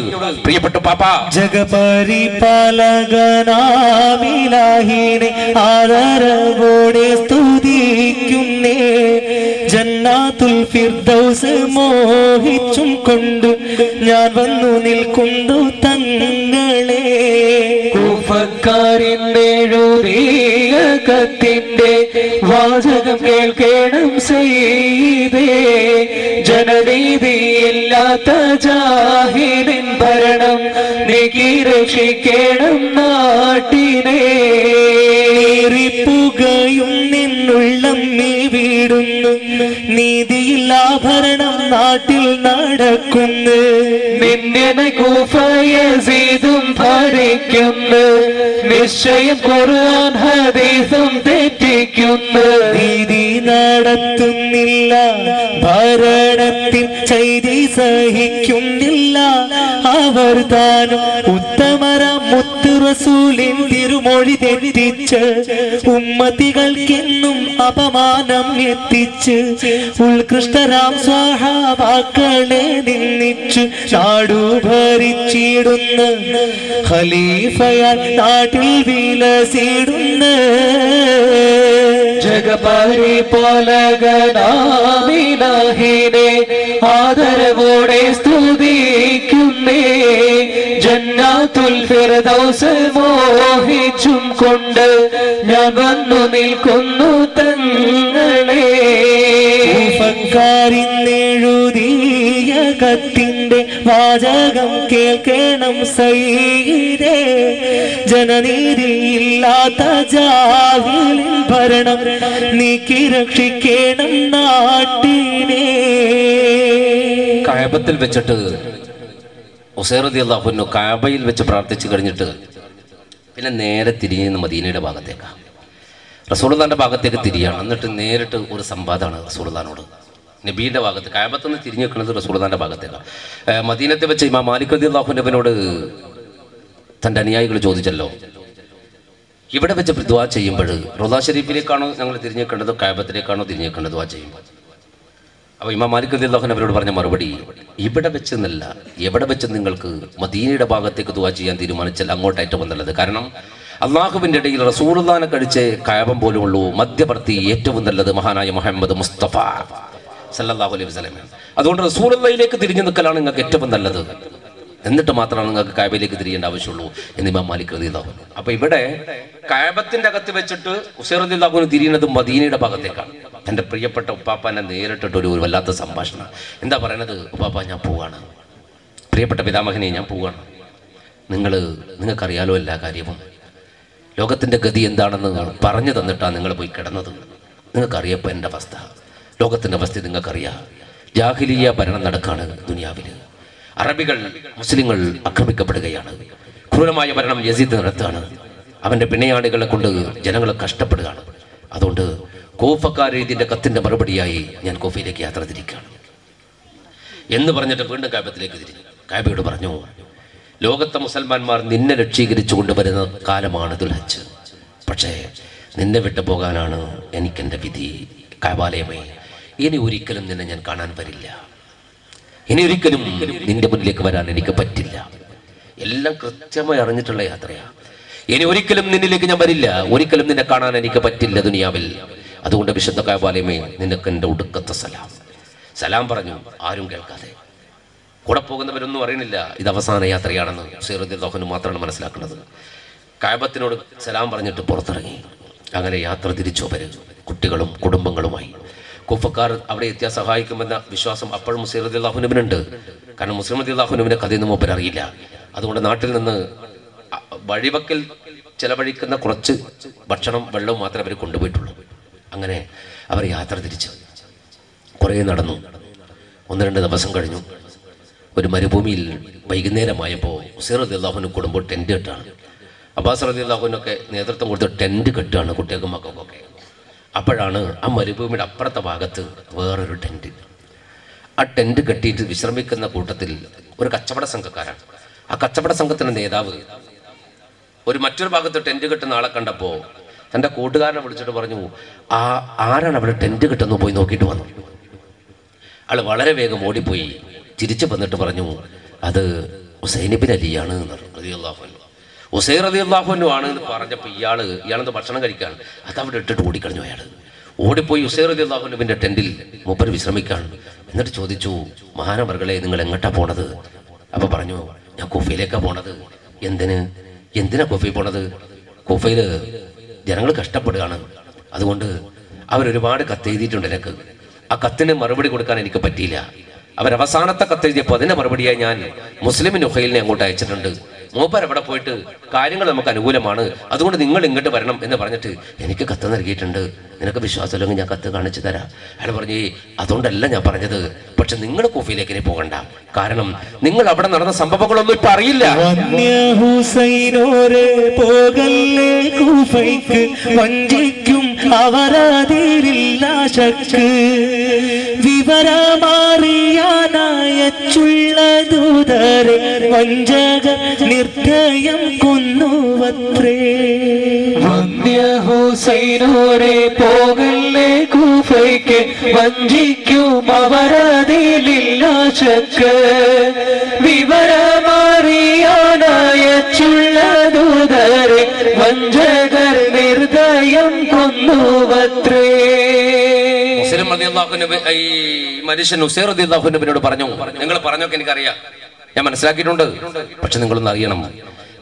പ്രിയപ്പെട്ട പാപ്പ, ജഗപരിപാലകനാമിലാഹിനെ ആദരവോടെ സ്തുതിക്കുന്നേ, ജന്നാത്തുൽ ഫിർദൗസ് മോഹിച്ചും കൊണ്ട് ഞാൻ വന്നു നിൽക്കുന്നു തങ്ങളെ. കൂഫക്കാരിന്റെ എഴുതിയ കത്തിന്റെ വാചകം കേൾക്കണം സയ്യിദേ, ജനനീതിയില്ലാത്ത ജാഹിലിൻ ഭരണം നീക്കി രക്ഷിക്കണം നാട്ടിനെ. പുകയും നിന്നുള്ളം വീടുന്നു, നീതിയില്ലാ ഭരണം നാട്ടിൽ നടക്കുന്നു. നിന്നെ കൂഫയസീതും ഭരിക്കുന്നു, നിശ്ചയം ഖുർആൻ ഹദീസും തെറ്റിക്കുന്നു. നീതി നടത്തുന്നില്ല, ഭരണത്തിൽ ചെയ്തി സഹിക്കുന്നില്ല. അവർ താനും ഉത്തമരാം മുത്തു റസൂലിൻ തിരുമൊഴി തെറ്റിച്ച് ഉമ്മത്തികൾക്കെന്നും അപമാനം എത്തിച്ച് ഉത്കൃഷ്ടരാം സ്വഹാബാക്കളെ നിന്ദിച്ചു നാടു ഭരിച്ചിടുന്ന ഖലീഫയാൽ നാട്ടിൽ വിലസിടുന്ന ജഗപരിപാലകനാമിലാഹിനെ ആദരവോടെ സ്തുതിക്കുന്നേ, ജന്നാത്തുൽ ഫിർദൗസ് മോഹിച്ചും കൊണ്ട് ഞാൻ വന്നു നിൽക്കുന്നു തങ്ങളെ. ൂഫക്കാരിന്നെഴുതിയ കത്തിന്റെ വാചകം കേൾക്കണം സയ്യിദേ, ജനനീതിയില്ലാത്ത ജാഹിലിൻ ഭരണം നീക്കി രക്ഷിക്കണം നാട്ടിനെ. കഅബത്തിൽ വെച്ചിട്ട് ഉസൈർ റളിയല്ലാഹു അൻഹു കഅബയിൽ വെച്ച് പ്രാർത്ഥിച്ചു കഴിഞ്ഞിട്ട് പിന്നെ നേരെ തിരിഞ്ഞ് മദീനയുടെ ഭാഗത്തേക്കാണ്. റസൂലുള്ളാഹിന്റെ ഭാഗത്തേക്ക് തിരിയാണ്. എന്നിട്ട് നേരിട്ട് ഒരു സംവാദമാണ് റസൂലുള്ളാഹിനോട്. നബീന്റെ ഭാഗത്ത് കഅബത്ത് നിന്ന് തിരിഞ്ഞു നിൽക്കുന്നത് റസൂലുള്ളാഹിന്റെ ഭാഗത്തേക്കാണ്. മദീനത്തെ വെച്ച് ഇമാം മാലിക് റളിയല്ലാഹു അൻഹുവിനോട് തൻ്റെ അനുയായികൾ ചോദിച്ചല്ലോ, ഇവിടെ വെച്ച് ദുആ ചെയ്യുമ്പോൾ റൗള ഷരീഫിലേക്കാണോ ഞങ്ങൾ തിരിഞ്ഞേക്കേണ്ടത്, കഅബത്തിലേക്കാണോ തിരിഞ്ഞേക്കേണ്ടത് ദുആ ചെയ്യുമ്പോൾ? അപ്പോൾ ഇമാം മാലിക് റളിയല്ലാഹു അൻഹു അവരോട് പറഞ്ഞ മറുപടി, ഇവിടെ വെച്ച് എന്നല്ല, എവിടെ വെച്ച് നിങ്ങൾക്ക് മദീനയുടെ ഭാഗത്തേക്ക് ദുആ ചെയ്യാൻ തീരുമാനിച്ചാൽ അങ്ങോട്ട് ഏറ്റവും നല്ലത്. കാരണം അള്ളാഹുവിൻ്റെ ഇടയിൽ റസൂലുള്ളാഹിനെ കഴിച്ച് കഅബം പോലും ഉള്ളൂ മധ്യവർത്തി ഏറ്റവും നല്ലത് മഹാനായ മുഹമ്മദ് മുസ്തഫ സല്ലല്ലാഹു അലൈഹി വസല്ലം. അതുകൊണ്ട് റസൂലുള്ളാഹിയിലേക്ക് തിരിഞ്ഞു നിൽക്കലാണ് നിങ്ങൾക്ക് ഏറ്റവും നല്ലത്. എന്നിട്ട് മാത്രമാണ് നിങ്ങൾക്ക് കഅബയിലേക്ക് തിരിയേണ്ട ആവശ്യമുള്ളൂ എന്ന് ഇമാം മാലിക് റളിയല്ലാഹു അൻഹു. അപ്പോൾ ഇവിടെ കഅബത്തിന്റെ അകത്ത് വെച്ചിട്ട് ഉസൈർ റളിയല്ലാഹു അൻഹു തിരിയുന്നത് മദീനയുടെ ഭാഗത്തേക്കാണ്. എൻ്റെ പ്രിയപ്പെട്ട ഉപ്പാപ്പനെ നേരിട്ടിട്ട് ഒരു വല്ലാത്ത സംഭാഷണം. എന്താ പറയണത്? ഉപ്പാപ്പ, ഞാൻ പോവാണ്, പ്രിയപ്പെട്ട പിതാമഹനെ ഞാൻ പോവാണ്. നിങ്ങൾക്കറിയാലോ എല്ലാ കാര്യവും, ലോകത്തിൻ്റെ ഗതി എന്താണെന്ന് പറഞ്ഞു തന്നിട്ടാണ് നിങ്ങൾ പോയി കിടന്നത്. നിങ്ങൾക്കറിയപ്പോൾ എൻ്റെ അവസ്ഥ, ലോകത്തിൻ്റെ അവസ്ഥ നിങ്ങൾക്കറിയാം. ജാഹിലിയ ഭരണം നടക്കാണ് ദുനിയാവിൽ. അറബികൾ മുസ്ലിങ്ങൾ ആക്രമിക്കപ്പെടുകയാണ്. ക്രൂരമായ ഭരണം യസീദ് നടത്താണ്. അവൻ്റെ പിണയാണികളെ കൊണ്ട് ജനങ്ങൾ കഷ്ടപ്പെടുകയാണ്. അതുകൊണ്ട് കൂഫക്കാർ ഇതിൻ്റെ കത്തിൻ്റെ മറുപടിയായി ഞാൻ കൂഫയിലേക്ക് യാത്ര തിരിക്കുകയാണ് എന്ന് പറഞ്ഞിട്ട് വീണ്ടും കഅബത്തിലേക്ക് തിരിഞ്ഞു. കഅബയോട് പറഞ്ഞു, ലോകത്തെ മുസൽമാന്മാർ നിന്നെ ലക്ഷീകരിച്ചു കൊണ്ടുവരുന്ന കാലമാണ് ദുൽഹജ്ജ്. പക്ഷേ നിന്നെ വിട്ടു പോകാനാണ് എനിക്കെൻ്റെ വിധി. കഅബാലയമേ, ഇനി ഒരിക്കലും നിന്നെ ഞാൻ കാണാൻ വരില്ല. ഇനി ഒരിക്കലും നിന്റെ മുന്നിലേക്ക് വരാൻ എനിക്ക് പറ്റില്ല. എല്ലാം കൃത്യമായി അറിഞ്ഞിട്ടുള്ള യാത്രയാണ്. ഇനി ഒരിക്കലും നിന്നിലേക്ക് ഞാൻ വരില്ല, ഒരിക്കലും നിന്നെ കാണാൻ എനിക്ക് പറ്റില്ല ദുനിയാവിൽ. അതുകൊണ്ട് വിശുദ്ധ കഅബാലയമേ, നിനക്ക് എൻ്റെ ഒടുക്കത്തെ സലാം പറഞ്ഞു. ആരും കേൾക്കാതെ, കൂടെ പോകുന്നവരൊന്നും അറിയണില്ല ഇത് അവസാന യാത്രയാണെന്ന് ഉസൈർ റളിയല്ലാഹു അൻഹു മാത്രമാണ് മനസ്സിലാക്കുന്നത്. കഅബത്തിനോട് സലാം പറഞ്ഞിട്ട് പുറത്തിറങ്ങി. അങ്ങനെ യാത്ര തിരിച്ചു അവർ കുട്ടികളും കുടുംബങ്ങളുമായി. കൂഫക്കാർ അവിടെ എത്തിയാൽ സഹായിക്കുമെന്ന വിശ്വാസം അപ്പോഴും ഉസൈർ റളിയല്ലാഹു അൻഹുവിനുണ്ട്. കാരണം മുസ്ലിം റളിയല്ലാഹു അൻഹുവിൻ്റെ കഥയൊന്നും മൂപ്പർ അറിയില്ല. അതുകൊണ്ട് നാട്ടിൽ നിന്ന് വഴിവക്കിൽ ചെലവഴിക്കുന്ന കുറച്ച് ഭക്ഷണം വെള്ളവും മാത്രമേ അവർ കൊണ്ടുപോയിട്ടുള്ളൂ. അങ്ങനെ അവർ യാത്ര തിരിച്ച് കുറേ നടന്നു. 1-2 ദിവസം കഴിഞ്ഞു. ഒരു മരുഭൂമിയിൽ വൈകുന്നേരമായപ്പോൾ ഉസൈർ റളിയല്ലാഹു കുടുംബം ടെന്റ് കെട്ടാണ്. അബ്ബാസ് റളിയല്ലാഹുവിനൊക്കെ നേതൃത്വം കൊടുത്ത് ടെന്റ് കെട്ടുകയാണ് കുട്ടികൾക്കും മക്കൾക്കൊക്കെ. അപ്പോഴാണ് ആ മരുഭൂമിയുടെ അപ്പുറത്തെ ഭാഗത്ത് വേറൊരു ടെന്റ്. ആ ടെന്റ് കെട്ടിയിട്ട് വിശ്രമിക്കുന്ന കൂട്ടത്തിൽ ഒരു കച്ചവട സംഘക്കാരാണ്. ആ കച്ചവട സംഘത്തിൻ്റെ നേതാവ് മറ്റൊരു ഭാഗത്ത് ടെന്റ് കെട്ടുന്ന ആളെ കണ്ടപ്പോൾ തൻ്റെ കൂട്ടുകാരനെ വിളിച്ചിട്ട് പറഞ്ഞു, ആരാണ് അവിടെ ടെന്റ് കെട്ടുന്നു പോയി നോക്കിയിട്ട് വന്നു. ആൾ വളരെ വേഗം ഓടിപ്പോയി തിരിച്ചു വന്നിട്ട് പറഞ്ഞു, അത് ഹുസൈൻ ഇബ്നു അലിയാണ് റളിയല്ലാഹു അൻഹു. ഹുസൈൻ റളിയല്ലാഹു അൻഹു ആണ് എന്ന് പറഞ്ഞപ്പോൾ ഇയാളെന്ത് ഭക്ഷണം കഴിക്കാൻ അതവിടെ ഇട്ടിട്ട് ഓടിക്കളഞ്ഞു. അയാൾ ഓടിപ്പോയി ഹുസൈൻ റളിയല്ലാഹു അൻഹുവിൻ്റെ ടെന്റിൽ മൂപ്പർ വിശ്രമിക്കാണ്. എന്നിട്ട് ചോദിച്ചു, മഹാനവർകളെ നിങ്ങൾ എങ്ങോട്ടാ പോണത്? അപ്പോൾ പറഞ്ഞു, ഞാൻ കൂഫയിലേക്കാണ് പോണത്. എന്തിനാ കൂഫയിൽ പോണത്? കൂഫയിൽ ജനങ്ങൾ കഷ്ടപ്പെടുകയാണ്, അതുകൊണ്ട് അവരൊരുപാട് കത്തെഴുതിയിട്ടുണ്ട് എനിക്ക്. ആ കത്തിന് മറുപടി കൊടുക്കാൻ എനിക്ക് പറ്റിയില്ല. അവരവസാനത്തെ കത്തെഴുതിയപ്പോൾ അതിൻ്റെ മറുപടിയായി ഞാൻ മുസ്ലിം നുഹൈലിനെ അങ്ങോട്ട് അയച്ചിട്ടുണ്ട്. മൂപ്പർ അവിടെ പോയിട്ട് കാര്യങ്ങൾ നമുക്ക് അനുകൂലമാണ്, അതുകൊണ്ട് നിങ്ങൾ ഇങ്ങോട്ട് വരണം എന്ന് പറഞ്ഞിട്ട് എനിക്ക് കത്ത് നൽകിയിട്ടുണ്ട്. നിനക്ക് വിശ്വാസമില്ലെങ്കിൽ ഞാൻ കത്ത് കാണിച്ചു തരാം. അയാൾ പറഞ്ഞു, അതുകൊണ്ടല്ല ഞാൻ പറഞ്ഞത്, പക്ഷെ നിങ്ങൾ കൂഫയിലേക്ക് ഇനി പോകണ്ട, കാരണം നിങ്ങൾ അവിടെ നടന്ന സംഭവങ്ങളൊന്നും ഇപ്പൊ അറിയില്ല. പോകല്ലേ കൂഫയ്ക്ക്, വഞ്ചിക്കും അവരതിരില്ല ശക്ക്. വിവരമാറിയാനായച്ചുള്ള ദൂതരെ വഞ്ചക നിർദ്ദയം കൊന്നുവത്രേ. വന്ധ്യ ഹുസൈനോരെ പോകല്ലേ കൂഫയ്ക്ക്, വഞ്ചിക്കും അവരതിലില്ല ശക്ക്. വിവരമാറിയാനായച്ചുള്ള ദൂതരെ വഞ്ചകർ നിർദ്ദയം കൊന്നുവത്രേ. ഈ മനുഷ്യൻ ഹുസൈൻ റളിയല്ലാഹു അൻഹുവിനോട് പറഞ്ഞു, നിങ്ങൾ പറഞ്ഞൊക്കെ എനിക്കറിയാം, ഞാൻ മനസ്സിലാക്കിയിട്ടുണ്ട്, പക്ഷെ നിങ്ങളൊന്ന് അറിയണം,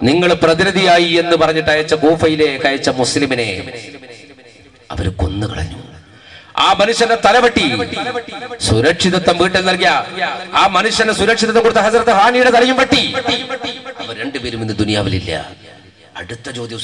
നിങ്ങൾ പ്രതിനിധിയായി എന്ന് പറഞ്ഞിട്ട് അയച്ച കൂഫയിലേക്ക് അയച്ച മുസ്ലിമിനെ അവർ കൊന്നുകളഞ്ഞു. ആ മനുഷ്യന്റെ തലവെട്ടി സുരക്ഷിതത്വം വീട്ടിൽ നൽകിയ ആ മനുഷ്യന് സുരക്ഷിതത്വം കൊടുത്ത ഹസ്രത്ത് ഹാനിയുടെ തലയും വെട്ടി. അവർ രണ്ടുപേരും ഇന്ന് ദുനിയാവിലില്ല. അടുത്ത ചോദ്യം